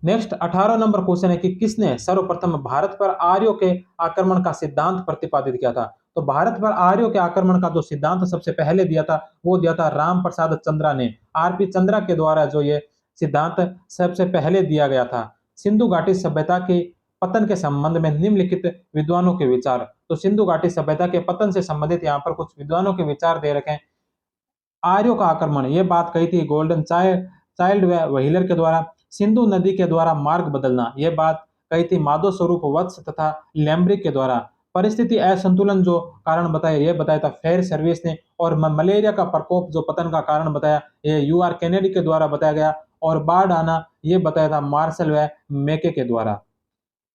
नेक्स्ट 18 नंबर क्वेश्चन है कि किसने सर्वप्रथम भारत पर आर्यों के आक्रमण का सिद्धांत प्रतिपादित किया था? तो भारत पर आर्यों के आक्रमण का जो सिद्धांत सबसे पहले दिया था वो दिया था राम प्रसाद चंद्रा ने। आरपी चंद्रा के द्वारा जो ये सिद्धांत सबसे पहले दिया गया था। सिंधु घाटी सभ्यता के पतन के संबंध में निम्नलिखित विद्वानों के विचार। तो सिंधु घाटी सभ्यता के पतन से संबंधित यहाँ पर कुछ विद्वानों के विचार दे रखे हैं। आर्यों का आक्रमण ये बात कही थी गोल्डन चाइल्ड व व्हीलर के द्वारा। सिंधु नदी के द्वारा मार्ग बदलना ये बात कही थी माधव स्वरूप वत्स तथा लैम्ब्रिक के द्वारा। परिस्थिति असंतुलन जो कारण बताया ये बताया था फेयर सर्विस ने। और मलेरिया का प्रकोप जो पतन का कारण बताया ये यूआर कैनेडी के द्वारा बताया गया। और बाढ़ आना ये बताया था मार्शल व मेके के द्वारा।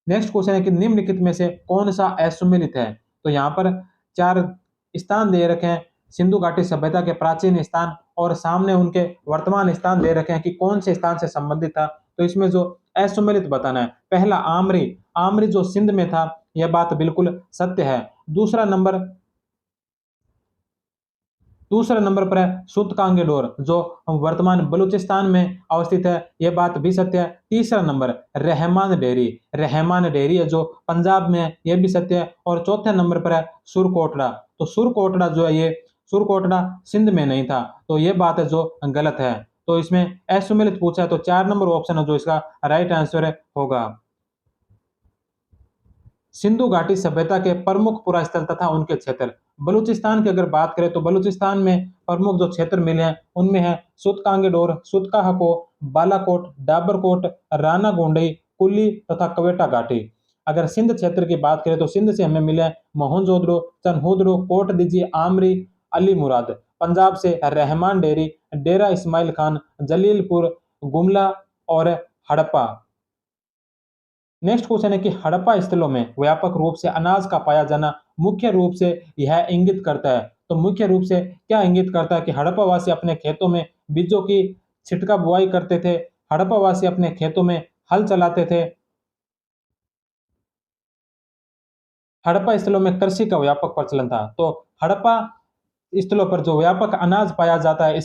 नेक्स्ट क्वेश्चन है कि निम्नलिखित में से कौन सा असुमेलित है? तो यहाँ पर चार स्थान दे रखे हैं सिंधु घाटी सभ्यता के प्राचीन स्थान और सामने उनके वर्तमान स्थान दे रखे हैं कि कौन से स्थान से संबंधित था। तो इसमें जो असुमेलित बताना है, पहला आमरी। आमरी जो सिंध में था यह बात बिल्कुल सत्य है। दूसरा नंबर पर है सूतकांगेडोर जो वर्तमान बलूचिस्तान में अवस्थित है, यह बात भी सत्य है। तीसरा number Rahman dairy. Rahman dairy है जो पंजाब में है, यह भी सत्य है। और चौथे नंबर पर है सुरकोटड़ा। तो सुरकोटड़ा जो है ये सुरकोटड़ा सिंध में नहीं था, तो यह बात है जो गलत है। तो इसमें असुमेलित पूछा है तो 4 नंबर ऑप्शन है जो इसका राइट आंसर होगा। सिंधु घाटी सभ्यता के प्रमुख पुरास्थल तथा उनके क्षेत्र। बलूचिस्तान की अगर बात करें तो बलूचिस्तान में प्रमुख जो क्षेत्र मिले हैं उनमें है सुतकांगेडोर, सुतकाहको, बालाकोट, डाबरकोट, राना गोंडई, कुल्ली तथा कवेटा घाटी। अगर सिंध क्षेत्र की बात करें तो सिंध से हमें मिले हैं मोहनजोदड़ो, चनहुदड़ो, कोट दीजी, आमरी, अली मुराद। पंजाब से रहमान डेरी, डेरा इस्माइल खान, जलीलपुर, गुमला और हड़प्पा। नेक्स्ट क्वेश्चन है कि हड़प्पा स्थलों में व्यापक रूप से अनाज का पाया जाना मुख्य रूप से यह इंगित करता है। तो मुख्य रूप से क्या इंगित करता है कि हड़प्पा वासी अपने खेतों में बीजों की छिटका बुआई करते थे। हड़प्पा वासी अपने खेतों में हल चलाते थे। हड़प्पा स्थलों में कृषि का व्यापक प्रचलन था। तो हड़प्पा स्थलों पर जो व्यापक अनाज पाया जाता है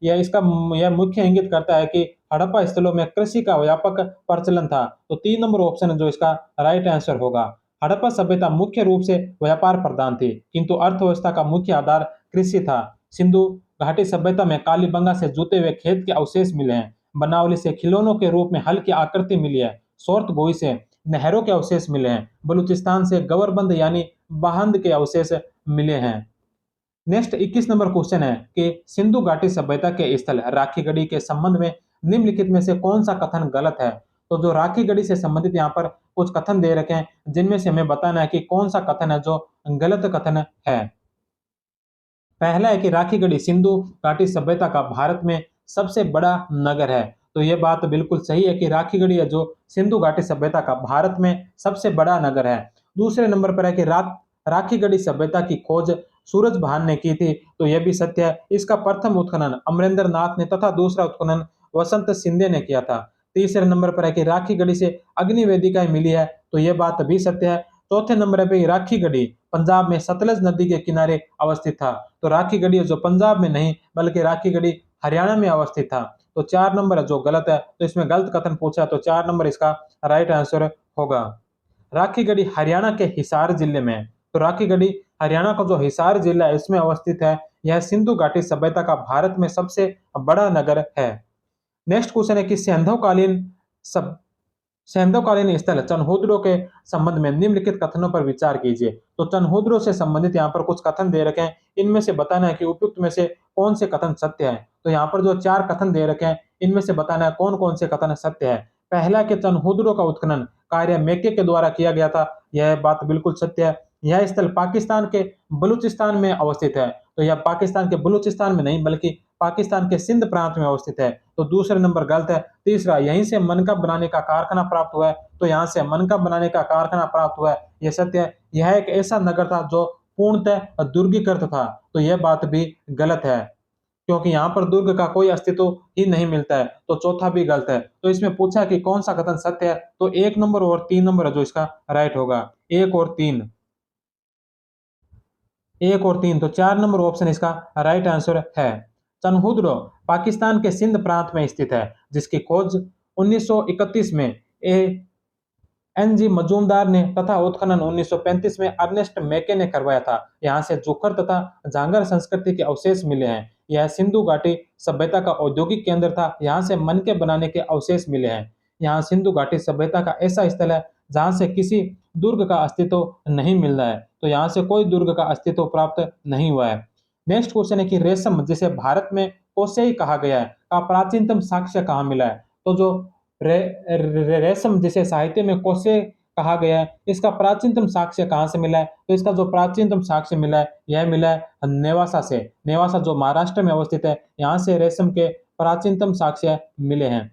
यह मुख्य इंगित करता है कि हड़प्पा स्थलों में कृषि का व्यापक प्रचलन था। तो 3 नंबर ऑप्शन है जो इसका राइट आंसर होगा। हड़प्पा सभ्यता मुख्य रूप से व्यापार प्रधान थी किंतु अर्थव्यवस्था का मुख्य आधार कृषि था। सिंधु घाटी सभ्यता में कालीबंगा से जुते हुए खेत के अवशेष मिले हैं। बनावली से खिलौनों के रूप में हल की आकृति मिली है। सोर्त गोई से नहरों के अवशेष मिले हैं। बलूचिस्तान से गवरबंद यानी बाहंद के अवशेष मिले हैं। नेक्स्ट 21 नंबर क्वेश्चन है कि सिंधु घाटी सभ्यता के स्थल राखी गढ़ी के संबंध में निम्नलिखित में से कौन सा कथन गलत है? तो जो राखी गढ़ी से संबंधित यहाँ पर कुछ कथन दे रखे हैं जिनमें से हमें बताना है कि कौन सा कथन है जो गलत कथन है। पहला है कि राखी गढ़ी सिंधु घाटी सभ्यता का भारत में सबसे बड़ा नगर है। तो यह बात बिल्कुल सही है कि राखी गढ़ी है जो सिंधु घाटी सभ्यता का भारत में सबसे बड़ा नगर है। दूसरे नंबर पर है कि राखी गढ़ी सभ्यता की खोज सूरज भान ने की थी। तो यह भी सत्य है। इसका प्रथम उत्खनन अमरेंद्र नाथ ने तथा दूसरा उत्खनन वसंत सिंधे ने किया था। तीसरे नंबर पर है कि राखी गढ़ी से अग्नि वेदिकाएं मिली है। तो यह बात भी सत्य है। चौथे नंबर पे राखी गढ़ी पंजाब में सतलज नदी के किनारे अवस्थित था। तो राखी गढ़ी जो पंजाब में नहीं बल्कि राखी गढ़ी हरियाणा में अवस्थित था। तो 4 नंबर जो गलत है तो इसमें गलत कथन पूछा तो 4 नंबर इसका राइट आंसर होगा। राखी गढ़ी हरियाणा के हिसार जिले में है। तो राखी गढ़ी हरियाणा का जो हिसार जिला है इसमें अवस्थित है। यह सिंधु घाटी सभ्यता का भारत में सबसे बड़ा नगर है। नेक्स्ट क्वेश्चन है कि सैंधवकालीन स्थल चनहुदड़ो के संबंध में निम्नलिखित कथनों पर विचार कीजिए। तो चनहुदड़ो से संबंधित यहाँ पर कुछ कथन दे रखे हैं। इनमें से बताना है कि उपयुक्त में से कौन से कथन सत्य है। तो यहाँ पर जो 4 कथन दे रखे हैं इनमें से बताना है कौन कौन से कथन सत्य है। पहला कि चनहुदड़ो का उत्खनन कार्य मेके के द्वारा किया गया था। यह बात बिल्कुल सत्य है। यह स्थल पाकिस्तान के बलूचिस्तान में अवस्थित है। तो यह पाकिस्तान के बलूचिस्तान में नहीं बल्कि पाकिस्तान के सिंध प्रांत में अवस्थित है। तो दूसरा नंबर गलत है। तीसरा, यहीं से मनका बनाने का कारखाना प्राप्त हुआ है, तो यहाँ से मनका बनाने का कारखाना प्राप्त हुआ है, यह सत्य है। यह एक ऐसा नगर था जो पूर्णतः दुर्गीकृत था, तो यह बात भी गलत है, क्योंकि यहाँ पर दुर्ग का कोई अस्तित्व ही नहीं मिलता है। तो चौथा भी गलत है। तो इसमें पूछा कि कौन सा कथन सत्य है, तो 1 नंबर और 3 नंबर है जो इसका राइट होगा। 1 और 3, 1 और 3, तो 4 नंबर ऑप्शन इसका राइट आंसर है। चनहुद्र पाकिस्तान के सिंध प्रांत में स्थित है, जिसकी खोज 1931 में ए एन.जी. मजूमदार ने तथा उत्खनन 1935 में अर्नेस्ट मैके ने करवाया था। यहाँ से जुखर तथा झांगर संस्कृति के अवशेष मिले हैं। यह सिंधु घाटी सभ्यता का औद्योगिक केंद्र था। यहाँ से मनके बनाने के अवशेष मिले हैं। यहाँ सिंधु घाटी सभ्यता का ऐसा स्थल है जहाँ से किसी दुर्ग का अस्तित्व नहीं मिल रहा है, तो यहाँ से कोई दुर्ग का अस्तित्व प्राप्त नहीं हुआ है। नेक्स्ट क्वेश्चन है कि रेशम, जिसे भारत में कोसेई कहा गया है, का प्राचीनतम साक्ष्य कहाँ मिला है। तो जो रेशम जिसे साहित्य में कोसे कहा गया है, इसका प्राचीनतम साक्ष्य कहाँ से मिला है, तो इसका जो प्राचीनतम साक्ष्य मिला है यह मिला है नेवासा से। नेवासा जो महाराष्ट्र में अवस्थित है, यहाँ से रेशम के प्राचीनतम साक्ष्य मिले हैं।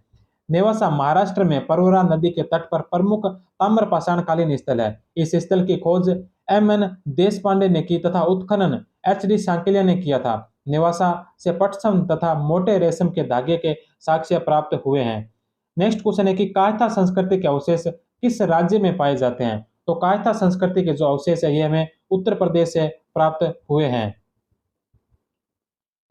नेवासा महाराष्ट्र में परवरा नदी के तट पर प्रमुख ताम्र पाषाणकालीन स्थल है। इस स्थल की खोज M.N. देशपांडे ने की तथा उत्खनन H.D. सांकलिया ने किया था। नेवासा से पटसन तथा मोटे रेशम के धागे के साक्ष्य प्राप्त हुए हैं। नेक्स्ट क्वेश्चन है कि कायथा संस्कृति के अवशेष किस राज्य में पाए जाते हैं। तो कायथा संस्कृति के जो अवशेष है ये हमें उत्तर प्रदेश से प्राप्त हुए हैं।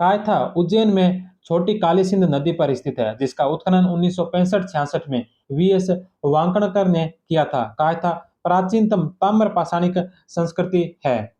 कायथा उज्जैन में छोटी काली सिंध नदी पर स्थित है, जिसका उत्खनन 1965-66 में V.S. वांकणकर ने किया था। कायथा प्राचीनतम ताम्र पाषाणिक संस्कृति है।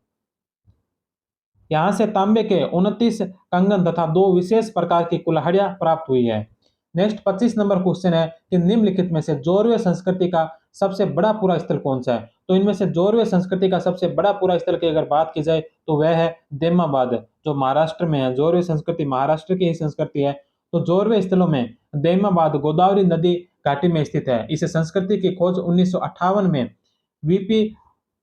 यहाँ से तांबे के 29 कंगन तथा 2 विशेष प्रकार की कुल्हाड़ियां प्राप्त हुई है। नेक्स्ट 25 नंबर क्वेश्चन है कि निम्नलिखित में से जोरवे संस्कृति का सबसे बड़ा पूरा स्थल कौन सा है। तो इनमें से जोरवे संस्कृति का सबसे बड़ा पूरा स्थल की अगर बात की जाए तो वह है देमाबाद, जो महाराष्ट्र में है। जोरवे संस्कृति महाराष्ट्र की ही संस्कृति है। तो जोरवे स्थलों में देमाबाद गोदावरी नदी घाटी में स्थित है। इस संस्कृति की खोज 1958 में वीपी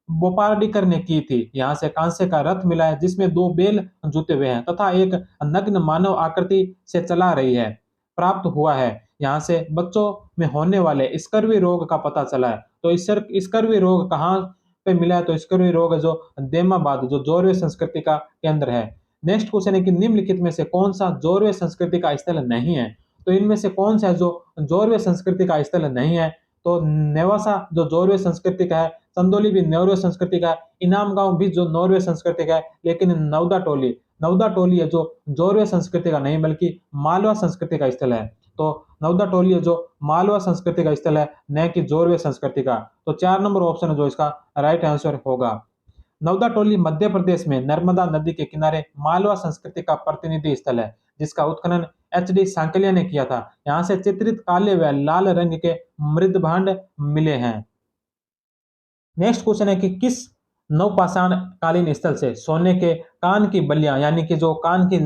बोपार्डिकर ने की थी। यहाँ से कांस्य का रथ मिला है, जिसमें 2 बैल जुते हुए हैं तथा एक नग्न मानव आकृति से चला रही है, प्राप्त हुआ है। यहाँ से बच्चों में होने वाले स्कर्वी रोग का पता चला है। तो इस स्कर्वी रोग कहाँ पे मिला है, तो स्कर्वी रोग जो देमाबाद जो जोरवे संस्कृति का केंद्र है। नेक्स्ट क्वेश्चन है कि निम्नलिखित में से कौन सा जोरवे संस्कृति का स्थल नहीं है। तो इनमें से कौन सा है जो जोरवे संस्कृति का स्थल नहीं है। तो नेवासा जो जोरवे संस्कृति का है, चंदोली भी नौरवे संस्कृति का है, इनाम गांव भी जो नौरवे संस्कृति का है, लेकिन नवदा टोली है जो जोरवे संस्कृति का नहीं बल्कि मालवा संस्कृति का स्थल है। तो नवदा टोली है जो मालवा संस्कृति का स्थल है, न कि जोरवे संस्कृति का। तो 4 नंबर ऑप्शन है जो इसका राइट आंसर होगा। नवदा टोली मध्य प्रदेश में नर्मदा नदी के किनारे मालवा संस्कृति का प्रतिनिधि स्थल है, जिसका उत्खनन H.D. सांकलिया ने किया था। यहाँ से चित्रित काले व लाल रंग के मृदभांड मिले हैं। नेक्स्ट क्वेश्चन है कि किस नवपाषाण कालीन स्थल से सोने के कान की बलियां यानी कि जो कान की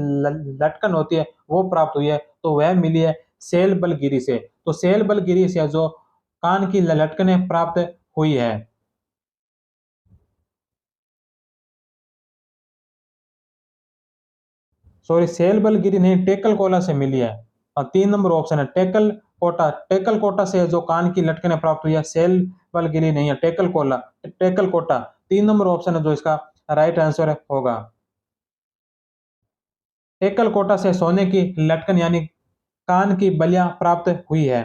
लटकन होती है वो प्राप्त हुई है। तो वह मिली है सेलबलगिरी से। तो सेलबलगिरी से जो कान की लटकनें प्राप्त हुई है। सॉरी, सेलबलगिरी नहीं, टेकल कोला से मिली है। और 3 नंबर ऑप्शन है टेकल कोटा से जो कान की लटकनें प्राप्त हुई है। सेलबलगिरी नहीं है, टेकल कोटा 3 नंबर ऑप्शन है जो इसका राइट आंसर होगा। टेकल कोटा से सोने की लटकन यानी कान की बलियां प्राप्त हुई है।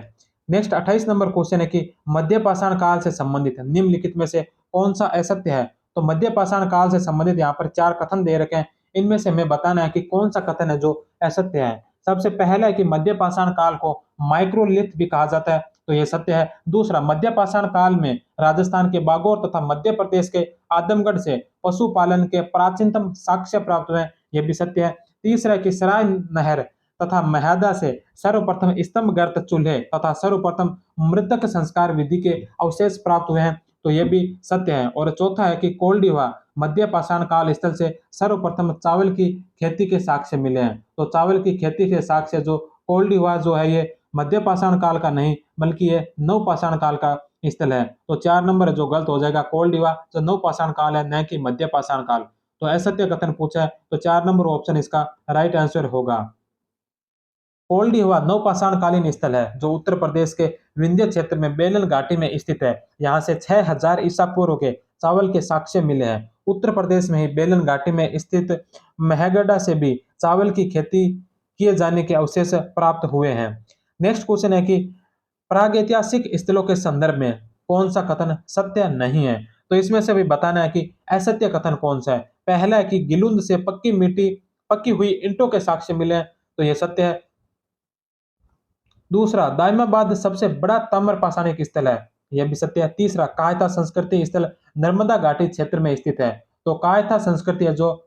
नेक्स्ट 28 नंबर क्वेश्चन है कि मध्य पाषाण काल से संबंधित निम्नलिखित में से कौन सा असत्य है। तो मध्य पाषाण काल से संबंधित यहाँ पर 4 कथन दे रखे हैं। इनमें से हमें बताना है कि कौन सा कथन है जो असत्य है। सबसे पहला है कि मध्य पाषाण काल को माइक्रोलिथ भी कहा जाता है, तो यह सत्य है। दूसरा, मध्य पाषाण काल में राजस्थान के बागौर तथा मध्य प्रदेश के आदमगढ़ से पशुपालन के प्राचीनतम साक्ष्य प्राप्त हुए, यह भी सत्य है। तीसरा कि सराय नहर तथा महदा से सर्वप्रथम स्तंभ गर्त चूल्हे तथा सर्वप्रथम मृतक संस्कार विधि के अवशेष प्राप्त हुए हैं, तो यह भी सत्य है। और चौथा है कि कोल्डिवा मध्य पाषाण काल स्थल से सर्वप्रथम चावल की खेती के साक्ष्य मिले हैं। तो चावल की खेती के साक्ष्य जो कोल्डिवा जो है ये मध्य पाषाण काल का नहीं बल्कि ये नव पाषाण काल का स्थल है। तो 4 नंबर जो गलत हो जाएगा, कोल्डिवा जो नव पाषाण काल है न कि मध्य पाषाण काल। तो असत्य कथन पूछा है तो 4 नंबर ऑप्शन इसका राइट आंसर होगा। कोल्डी हुआ नवपाषाणकालीन स्थल है जो उत्तर प्रदेश के विंध्य क्षेत्र में बेलन घाटी में स्थित है। यहाँ से 6000 ईसा पूर्व के चावल के साक्ष्य मिले हैं। उत्तर प्रदेश में ही बेलन घाटी में स्थित मेहगढ़ से भी चावल की खेती किए जाने के अवशेष प्राप्त हुए हैं। नेक्स्ट क्वेश्चन है कि प्रागैतिहासिक स्थलों के संदर्भ में कौन सा कथन सत्य नहीं है। तो इसमें से भी बताना है कि असत्य कथन कौन सा है। पहला है कि गिलुंद से पक्की हुई ईंटों के साक्ष्य मिले हैं, तो यह सत्य है। दूसरा, दाइमाबाद सबसे बड़ा ताम्रपाषाणिक स्थल है, यह भी सत्य है। तीसरा, कायथा संस्कृति स्थल नर्मदा घाटी क्षेत्र में स्थित है, तो कायथा संस्कृति है जो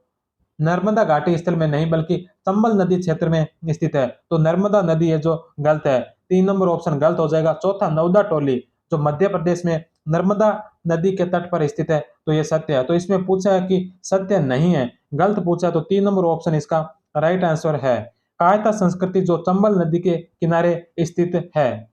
नर्मदा घाटी स्थल में नहीं बल्कि चंबल नदी क्षेत्र में स्थित है, तो नर्मदा नदी है जो गलत है। 3 नंबर ऑप्शन गलत हो जाएगा। चौथा, नवदा टोली जो मध्य प्रदेश में नर्मदा नदी के तट पर स्थित है, तो यह सत्य है। तो इसमें पूछा है कि सत्य नहीं है, गलत पूछा है, तो 3 नंबर ऑप्शन इसका राइट आंसर है। कायता संस्कृति जो चंबल नदी के किनारे स्थित है।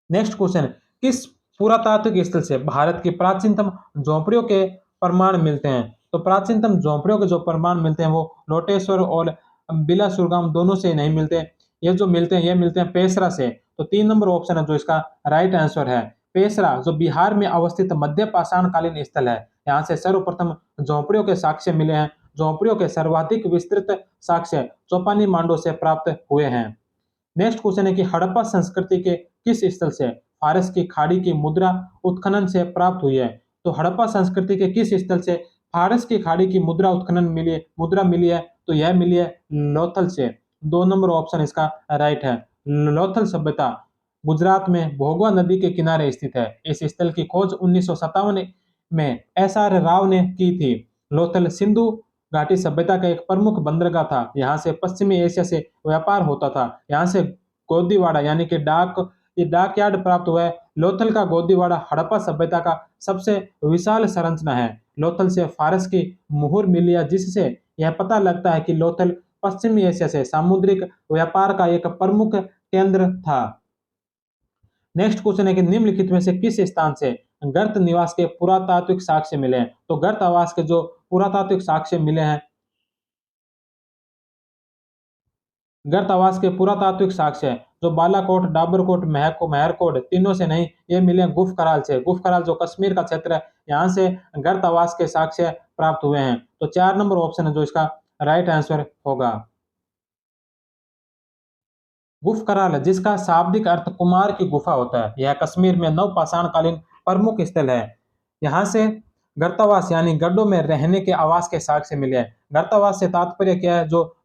नेक्स्ट क्वेश्चन, किस पुरातात्विक स्थल से भारत की प्राचीनतम झोपड़ियों के प्रमाण मिलते हैं। तो प्राचीनतम झोपड़ियों के जो प्रमाण मिलते हैं वो लोटेश्वर और बिलासुरगाम दोनों से नहीं मिलते। ये जो मिलते हैं ये मिलते हैं पेशरा से। तो 3 नंबर ऑप्शन है जो इसका राइट आंसर है। पेशरा जो बिहार में अवस्थित मध्य पाषाणकालीन स्थल है, यहाँ से सर्वप्रथम झोपड़ियों के साक्ष्य मिले हैं। झोपड़ियों के सर्वाधिक विस्तृत साक्ष्य चौपानी मांडो से प्राप्त हुए हैं। नेक्स्ट क्वेश्चन है कि हड़प्पा संस्कृति के किस स्थल से फारस की खाड़ी की मुद्रा उत्खनन से प्राप्त हुई है। तो हड़प्पा संस्कृति के किस स्थल से फारस की खाड़ी की मुद्रा मिली है, तो यह मिली है लोथल से। 2 नंबर ऑप्शन इसका राइट है। लोथल सभ्यता गुजरात में भोगवा नदी के किनारे स्थित है। इस स्थल की खोज 1957 में SR राव ने की थी। लोथल सिंधु घाटी सभ्यता का एक प्रमुख बंदरगाह था। यहाँ से पश्चिमी एशिया से व्यापार होता था। यहाँ से गोदीवाड़ा यानी कि डाक यार्ड प्राप्त हुआ है। लोथल का गोदीवाड़ा हड़प्पा सभ्यता का सबसे विशाल संरचना है। लोथल से फारस की मुहर मिली है, जिससे यह पता लगता है कि लोथल पश्चिमी एशिया से सामुद्रिक व्यापार का एक प्रमुख केंद्र था। नेक्स्ट क्वेश्चन है कि निम्नलिखित में से किस स्थान से गर्त निवास के पुरातात्विक साक्ष्य मिले हैं। तो गर्त आवास के जो पुरातात्विक साक्ष्य मिले हैं, गर्त आवास के पुरातात्विक साक्ष्य जो बालाकोट, डाबरकोट, मेहरकोट तीनों से नहीं, ये मिले गुफ कराल से। गुफ कराल जो कश्मीर का क्षेत्र है, यहाँ से गर्त आवास के साक्ष्य प्राप्त हुए हैं। तो 4 नंबर ऑप्शन है जो इसका राइट आंसर होगा। गुफ कराल जिसका शाब्दिक अर्थ कुमार की गुफा होता है, यह कश्मीर में नवपाषाणकालीन प्रमुख स्थल है। यहाँ से गर्तावास यानी गड्ढों में रहने के आवास के साक्ष्य मिले हैं। गर्तावास से तात्पर्य क्या है, जो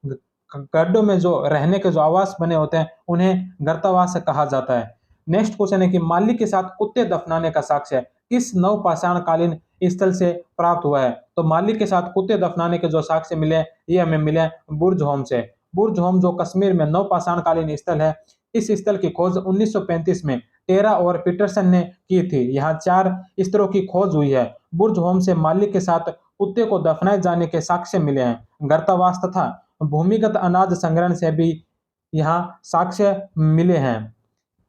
गड्ढों में जो रहने के जो आवास बने होते हैं उन्हें गर्तावास कहा जाता है। नेक्स्ट क्वेश्चन है कि माली के साथ कुत्ते दफनाने का साक्ष्य किस नवपाषाणकालीन स्थल से प्राप्त हुआ है। तो माली के साथ कुत्ते दफनाने के जो साक्ष्य मिले हैं ये हमें मिले बुर्ज होम से। बुर्ज होम जो कश्मीर में नवपाषाणकालीन स्थल है, इस स्थल की खोज 1935 में टेरा और पीटरसन ने की थी। यहाँ 4 स्तरों की खोज हुई है। बुर्ज होम से माली के साथ कुत्ते को दफनाए जाने के साक्ष्य मिले हैं। गर्तावास तथा भूमिगत अनाज संग्रहण से भी यहाँ साक्ष्य मिले हैं।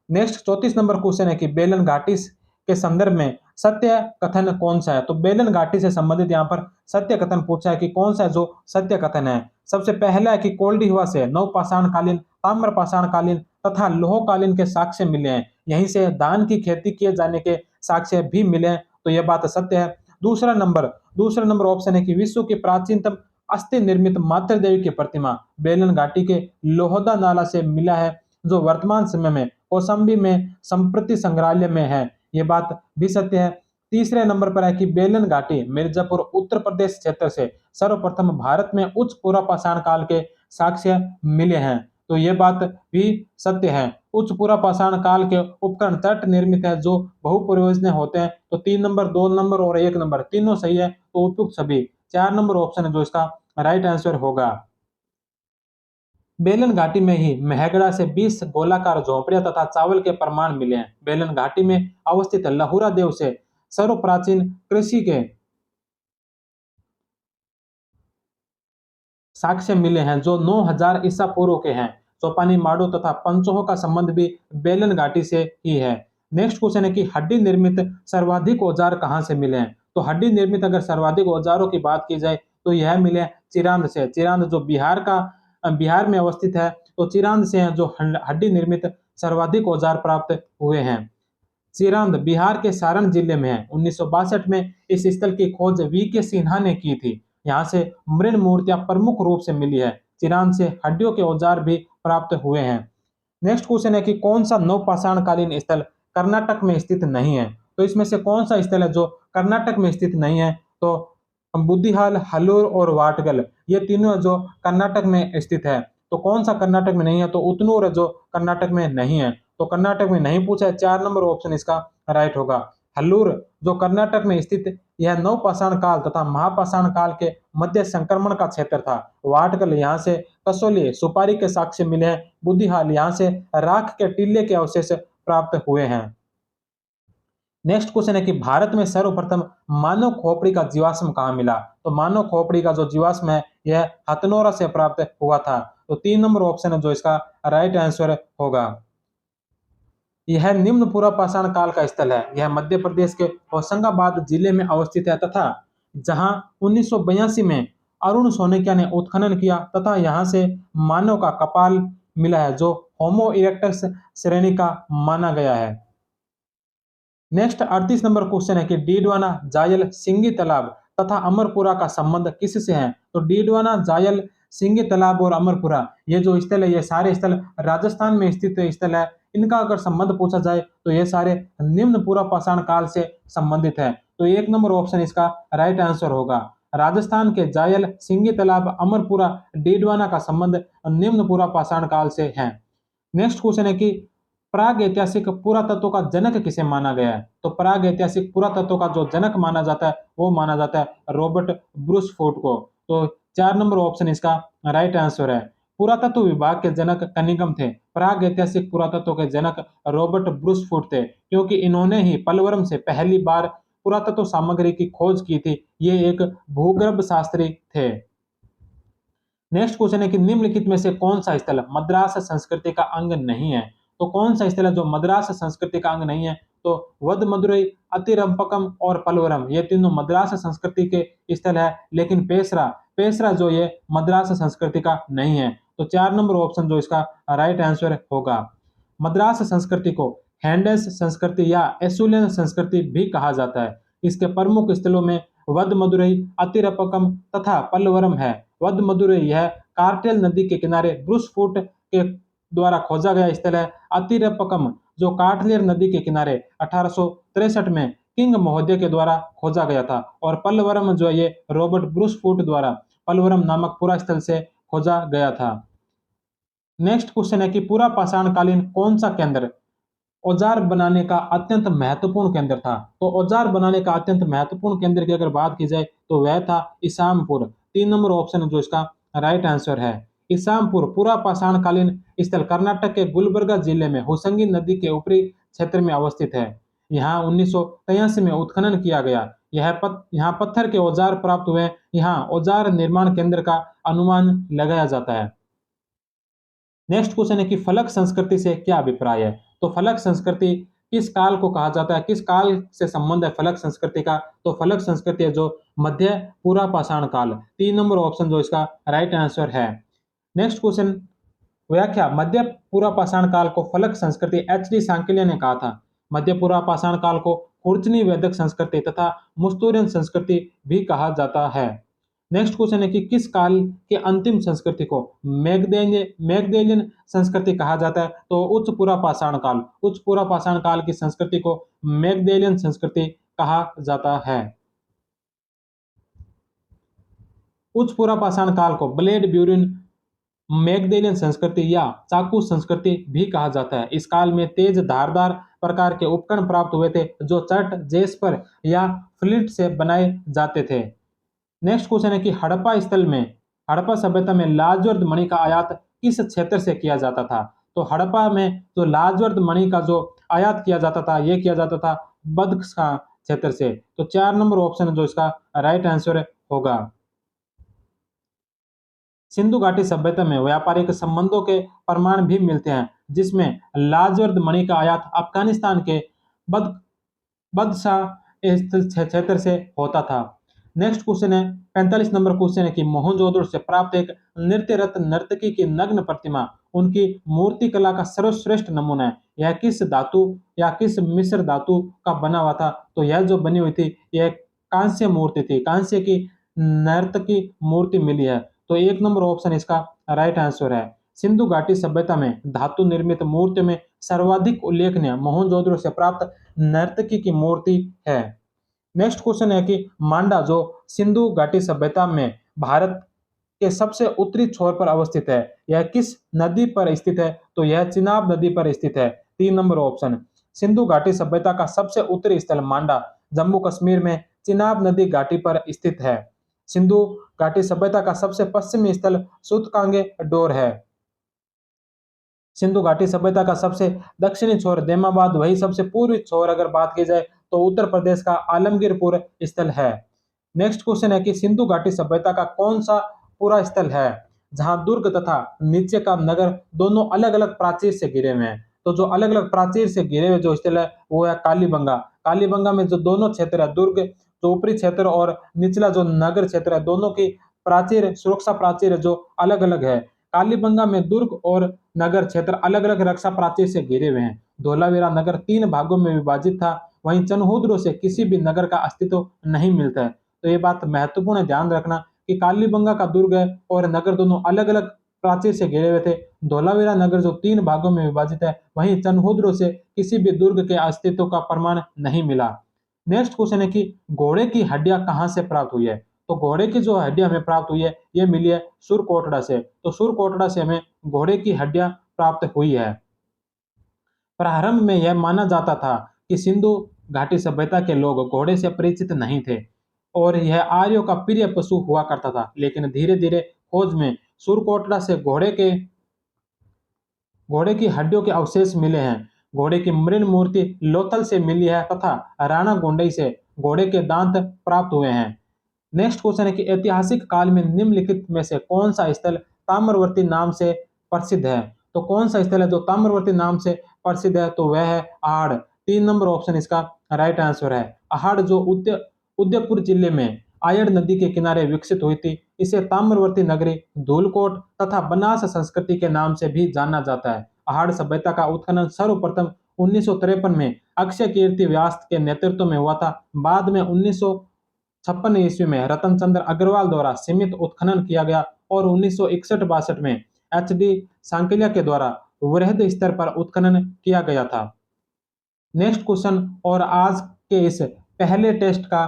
नेक्स्ट 34 नंबर क्वेश्चन है कि बेलन घाटी के संदर्भ में सत्य कथन कौन सा है। तो बेलन घाटी से संबंधित यहाँ पर सत्य कथन पूछा है कि कौन सा है जो सत्य कथन है। सबसे पहला है कि कोल्डीहुआ से नवपाषाणकालीन, ताम्रपाषाणकालीन तथा लोहकालीन के साक्ष्य मिले हैं। यहीं से धान की खेती किए जाने के साक्ष्य भी मिले हैं, तो यह बात सत्य है। दूसरा नंबर ऑप्शन है कि विश्व की प्राचीनतम अस्थि निर्मित मातृ देवी की प्रतिमा बेलन घाटी के लोहदा नाला से मिला है, जो वर्तमान समय में कौशाम्बी में संप्रति संग्रहालय में है। ये बात भी सत्य है। तीसरे नंबर पर है कि बेलन घाटी मिर्जापुर उत्तर प्रदेश क्षेत्र से सर्वप्रथम भारत में उच्च पुरापाषाण काल के साक्ष्य मिले हैं, तो ये बात भी सत्य है। उच्च पुरापाषाण काल के उपकरण तट निर्मित है जो बहुप्रयोजनीय होते हैं। तो 3 नंबर, 2 नंबर और 1 नंबर तीनों सही है, तो उपयुक्त सभी। 4 नंबर ऑप्शन है जो इसका राइट आंसर होगा। बेलन घाटी में ही मेहगड़ा से 20 गोलाकार झोपड़ियां तथा चावल के प्रमाण मिले हैं। बेलन घाटी में अवस्थित लहुरा देव से सर्वप्राचीन कृषि के साक्ष्य मिले हैं जो 9000 ईसा पूर्व के हैं। चौपानी माडो तथा पंचोह का संबंध भी बेलन घाटी से ही है। नेक्स्ट क्वेश्चन है कि हड्डी निर्मित सर्वाधिक औजार कहां से मिले हैं। तो हड्डी निर्मित अगर सर्वाधिक औजारों की बात की जाए तो यह मिले चिरांद से। चिरांद जो बिहार में अवस्थित है, तो चिरांद से जो हड्डी निर्मित सर्वाधिक औजार प्राप्त हुए हैं। चिरांद बिहार के सारण जिले में है। 1962 में इस स्थल की खोज वी.के. सिन्हा ने की थी। यहाँ से मृण मूर्तियां प्रमुख रूप से मिली है। चिरांद से हड्डियों के औजार भी प्राप्त हुए हैं। नेक्स्ट क्वेश्चन है कि कौन सा नवपाषाणकालीन स्थल कर्नाटक में स्थित नहीं है? तो इसमें से कौन सा स्थल है जो कर्नाटक में स्थित नहीं है? तो बुद्धिहाल, हलूर और वाटगल, ये तीनों जो कर्नाटक में स्थित है। तो कौन सा कर्नाटक में नहीं है? तो उतनूर है जो कर्नाटक में नहीं है। तो कर्नाटक में नहीं पूछा है, 4 नंबर ऑप्शन इसका राइट होगा। हल्लूर जो कर्नाटक में स्थित, यह नवपाषाण काल तथा महापाषाण काल के मध्य संक्रमण का क्षेत्र था। वाटगल यहाँ से कसौली सुपारी के साक्ष्य मिले हैं। बुद्धिहाल यहाँ से राख के टीले के अवशेष प्राप्त हुए हैं। नेक्स्ट क्वेश्चन है कि भारत में सर्वप्रथम मानव खोपड़ी का जीवाश्म कहाँ मिला? तो मानव खोपड़ी का जो जीवाश्म है यह हथनोरा से प्राप्त हुआ था। तो 3 नंबर ऑप्शन है जो इसका राइट आंसर होगा। यह निम्न पूर्व पाषाण काल का स्थल है। यह मध्य प्रदेश के होशंगाबाद जिले में अवस्थित है तथा जहां 1982 में अरुण सोनेकिया ने उत्खनन किया तथा यहां से मानव का कपाल मिला है जो होमो इरेक्टस श्रेणी का माना गया है। नेक्स्ट 38 नंबर क्वेश्चन है कि डीडवाना, जायल, सिंगी तालाब तथा अमरपुरा का संबंध किससे है? तो डीडवाना, जायल, सिंगी तालाब और अमरपुरा, ये जो स्थल है ये सारे स्थल राजस्थान में स्थित स्थल है। इनका अगर संबंध पूछा जाए तो ये सारे निम्न पूर्व पाषाण काल से संबंधित है। तो 1 नंबर ऑप्शन इसका राइट आंसर होगा। राजस्थान के जायल, सिंगी तालाब, अमरपुरा, डीडवाना का संबंध निम्न पूर्व पाषाण काल से है। नेक्स्ट क्वेश्चन है कि प्राग ऐतिहासिक पुरातत्व का जनक किसे माना गया है? तो प्राग ऐतिहासिक पुरातत्व का जो जनक माना जाता है वो माना जाता है रॉबर्ट ब्रूस फूट को। तो 4 नंबर ऑप्शन इसका राइट आंसर है। पुरातत्व विभाग के जनक कनिंघम थे। प्राग ऐतिहासिक पुरातत्व के जनक रॉबर्ट ब्रूस फूट थे, क्योंकि इन्होंने ही पलवरम से पहली बार पुरातत्व सामग्री की खोज की थी। ये एक भूगर्भ शास्त्री थे। नेक्स्ट क्वेश्चन है कि निम्नलिखित में से कौन सा स्थल मद्रास संस्कृति का अंग नहीं है? तो कौन सा स्थल है जो मद्रास संस्कृति का अंग नहीं है? तो वद मदुरई, अतिरंपकम और पलवरम, ये तीनों मद्रास संस्कृति के स्थल है। लेकिन पेशरा पेशरा जो ये मद्रास संस्कृति का नहीं है। तो 4 नंबर ऑप्शन जो इसका राइट आंसर होगा। मद्रास संस्कृति को हैंडेस संस्कृति या एसुलियन संस्कृति भी कहा जाता है। इसके प्रमुख स्थलों में वद मदुरई, अतिरपकम तथा पल्लवरम है। वद मदुरई यह कार्टेल नदी के किनारे ब्रूस फूट के द्वारा खोजा गया स्थल है। अतिरपकम जो कार्टलियर नदी के किनारे 1863 में किंग महोदय के द्वारा खोजा गया था। और पल्लवरम जो ये रॉबर्ट ब्रूस फूट द्वारा पल्लवरम नामक पूरा स्थल से खोजा गया था। नेक्स्ट क्वेश्चन है कि पूरा पाषाणकालीन कौन सा केंद्र औजार बनाने का अत्यंत महत्वपूर्ण केंद्र था? तो औजार बनाने का अत्यंत महत्वपूर्ण केंद्र की अगर बात की जाए तो वह था इसामपुर। 3 नंबर ऑप्शन जो इसका राइट आंसर है। इसामपुर पूरा पाषाणकालीन स्थल कर्नाटक के गुलबर्गा जिले में होसंगी नदी के ऊपरी क्षेत्र में अवस्थित है। यहाँ 1983 में उत्खनन किया गया। यहाँ पत्थर के औजार प्राप्त हुए। यहाँ औजार निर्माण केंद्र का अनुमान लगाया जाता है। नेक्स्ट क्वेश्चन है कि फलक संस्कृति से क्या अभिप्राय है? तो फलक संस्कृति किस काल को कहा जाता है? किस काल से संबंध है फलक संस्कृति का? तो फलक संस्कृति है जो मध्य पूरा पाषाण काल। 3 नंबर ऑप्शन जो इसका राइट आंसर है। नेक्स्ट क्वेश्चन, व्याख्या। मध्य पूरा पाषाण काल को फलक संस्कृति एच.डी. सांकलिया ने कहा था। मध्य पूरा पाषाण काल को कुर्चनी वैदिक संस्कृति तथा मुस्तूरियन संस्कृति भी कहा जाता है। नेक्स्ट क्वेश्चन है कि किस काल के अंतिम संस्कृति को मैगदेलियन संस्कृति कहा जाता है? तो उच्च पूरा पाषाण काल। उच्च पूरा पाषाण काल की संस्कृति को मैगदेलियन संस्कृति कहा जाता है। उच्च पूरा पाषाण काल को ब्लेड ब्यूरिन, मैगदेलियन संस्कृति या चाकू संस्कृति भी कहा जाता है। इस काल में तेज धारदार प्रकार के उपकरण प्राप्त हुए थे जो चट, जेस्पर या फ्लिंट से बनाए जाते थे। नेक्स्ट क्वेश्चन है कि हड़प्पा सभ्यता में लाजवर्द मणि का आयात किस क्षेत्र से किया जाता था? तो हड़प्पा में जो लाजवर्द मणि का जो आयात किया जाता था ये किया जाता था बदख्शां क्षेत्र से। तो 4 नंबर ऑप्शन जो इसका राइट आंसर होगा। सिंधु घाटी सभ्यता में व्यापारिक संबंधों के प्रमाण भी मिलते हैं, जिसमें लाजवर्द मणि का आयात अफगानिस्तान के बद बदशाह इस क्षेत्र से होता था। नेक्स्ट क्वेश्चन है 45 नंबर क्वेश्चन है कि मोहनजोदड़ो से प्राप्त एक नृत्यरत नर्तकी की नग्न प्रतिमा उनकी मूर्ति कला का सर्वश्रेष्ठ नमूना है। यह किस धातु या किस मिश्र धातु का बना हुआ था? तो यह जो बनी हुई थी यह कांस्य मूर्ति थी, कांस्य की नर्तकी मूर्ति मिली है। तो एक नंबर ऑप्शन इसका राइट आंसर है। सिंधु घाटी सभ्यता में धातु निर्मित मूर्तियों में सर्वाधिक उल्लेखनीय मोहनजोदड़ो से प्राप्त नर्तकी की मूर्ति है। नेक्स्ट क्वेश्चन है कि मांडा जो सिंधु घाटी सभ्यता में भारत के सबसे उत्तरी छोर पर अवस्थित है, यह किस नदी पर स्थित है? तो यह चिनाब नदी पर स्थित है। 3 नंबर ऑप्शन। सिंधु घाटी सभ्यता का सबसे उत्तरी स्थल मांडा जम्मू कश्मीर में चिनाब नदी घाटी पर स्थित है। सिंधु घाटी सभ्यता का सबसे पश्चिमी स्थल सूतकांगे डोर है। सिंधु घाटी सभ्यता का सबसे दक्षिणी छोर देमाबाद, वही सबसे पूर्वी छोर अगर बात की जाए तो उत्तर प्रदेश का आलमगीरपुर स्थल है। नेक्स्ट क्वेश्चन है कि सिंधु घाटी सभ्यता का कौन सा पूरा स्थल है जहां दुर्ग तथा नीचे का नगर दोनों अलग अलग प्राचीर से घिरे हुए हैं? तो जो अलग अलग प्राचीर से घिरे हुए जो स्थल है वो है कालीबंगा। कालीबंगा में जो दोनों क्षेत्र है, दुर्ग जो ऊपरी क्षेत्र और निचला जो नगर क्षेत्र है, दोनों की प्राचीर सुरक्षा प्राचीर है जो अलग अलग है। कालीबंगा में दुर्ग और नगर क्षेत्र अलग अलग रक्षा प्राचीर से घिरे हुए हैं। धोलावीरा नगर 3 भागों में विभाजित था, वहीं चनहूद्रो से किसी भी नगर का अस्तित्व नहीं मिलता है। तो ये बात महत्वपूर्ण है, ध्यान रखना कि कालीबंगा का दुर्ग है और नगर दोनों अलग अलग प्राचीर से घिरे हुए थे। धोलावीरा नगर जो 3 भागों में विभाजित है, वहीं चनहूद्रो से किसी भी दुर्ग के अस्तित्व का प्रमाण नहीं मिला। नेक्स्ट क्वेश्चन है कि घोड़े की हड्डियां कहां से प्राप्त हुई है? तो घोड़े की जो हड्डियां हमें प्राप्त हुई है ये मिली है सुरकोटड़ा से। तो सुरकोटड़ा से हमें घोड़े की हड्डियां प्राप्त हुई है। प्रारंभ में यह माना जाता था कि सिंधु घाटी सभ्यता के लोग घोड़े से परिचित नहीं थे और यह आर्यों का प्रिय पशु हुआ करता था, लेकिन धीरे धीरे खोज में सुरकोटड़ा से घोड़े की हड्डियों के अवशेष मिले हैं। घोड़े की मृण मूर्ति लोथल से मिली है तथा राणा गोंडई से घोड़े के दांत प्राप्त हुए हैं। नेक्स्ट क्वेश्चन है कि ऐतिहासिक काल में निम्नलिखित में से कौन सा स्थल ताम्रवर्ती नाम से प्रसिद्ध है? तो कौन सा स्थल है जो ताम्रवर्ती नाम से प्रसिद्ध है? तो वह है आहड़। 3 नंबर ऑप्शन इसका राइट आंसर है। आहड़ जो उदयपुर जिले में आयड़ नदी के किनारे विकसित हुई थी, इसे ताम्रवर्ती नगरी, धूलकोट तथा बनास संस्कृति के नाम से भी जाना जाता है। आहड़ सभ्यता का उत्खनन सर्वप्रथम 1953 में अक्षय कीर्ति व्यास के नेतृत्व में हुआ था। बाद में 1956 ईस्वी में रतन चंद्र अग्रवाल द्वारा सीमित उत्खनन किया गया और 1961-62 में एच.डी. सांकलिया के द्वारा वृहद स्तर पर उत्खनन किया गया था। नेक्स्ट क्वेश्चन और आज के इस पहले टेस्ट का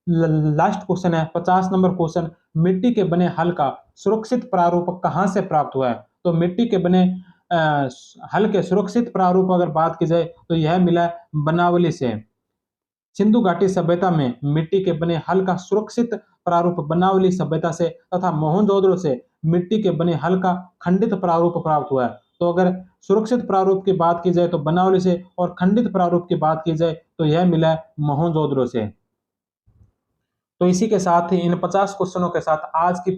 लास्ट क्वेश्चन है 50 नंबर क्वेश्चन। मिट्टी के बने हल का सुरक्षित प्रारूप कहां से प्राप्त हुआ है? तो मिट्टी के बने हल के सुरक्षित प्रारूप अगर बात की जाए तो यह मिला बनावली से। सिंधु घाटी सभ्यता में मिट्टी के बने हल का सुरक्षित प्रारूप बनावली सभ्यता से तथा मोहनजोदड़ो से मिट्टी के बने हल का खंडित प्रारूप प्राप्त हुआ है। तो अगर सुरक्षित प्रारूप की बात की जाए तो बनावली से और खंडित प्रारूप की बात की जाए तो यह मिला है मोहनजोदड़ो से। तो इसी के साथ ही इन 50 क्वेश्चनों के साथ आज की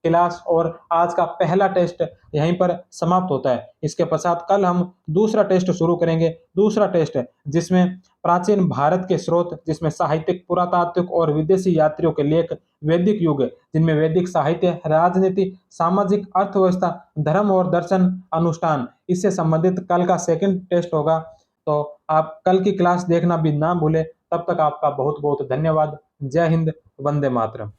क्लास और आज का पहला टेस्ट यहीं पर समाप्त होता है। इसके पश्चात कल हम दूसरा टेस्ट शुरू करेंगे। दूसरा टेस्ट जिसमें प्राचीन भारत के स्रोत, जिसमें साहित्यिक, पुरातात्विक और विदेशी यात्रियों के लेख, वैदिक युग जिनमें वैदिक साहित्य, राजनीति, सामाजिक, अर्थव्यवस्था, धर्म और दर्शन, अनुष्ठान, इससे संबंधित कल का सेकंड टेस्ट होगा। तो आप कल की क्लास देखना भी ना भूलें। तब तक आपका बहुत बहुत धन्यवाद। जय हिंद, वंदे मातरम।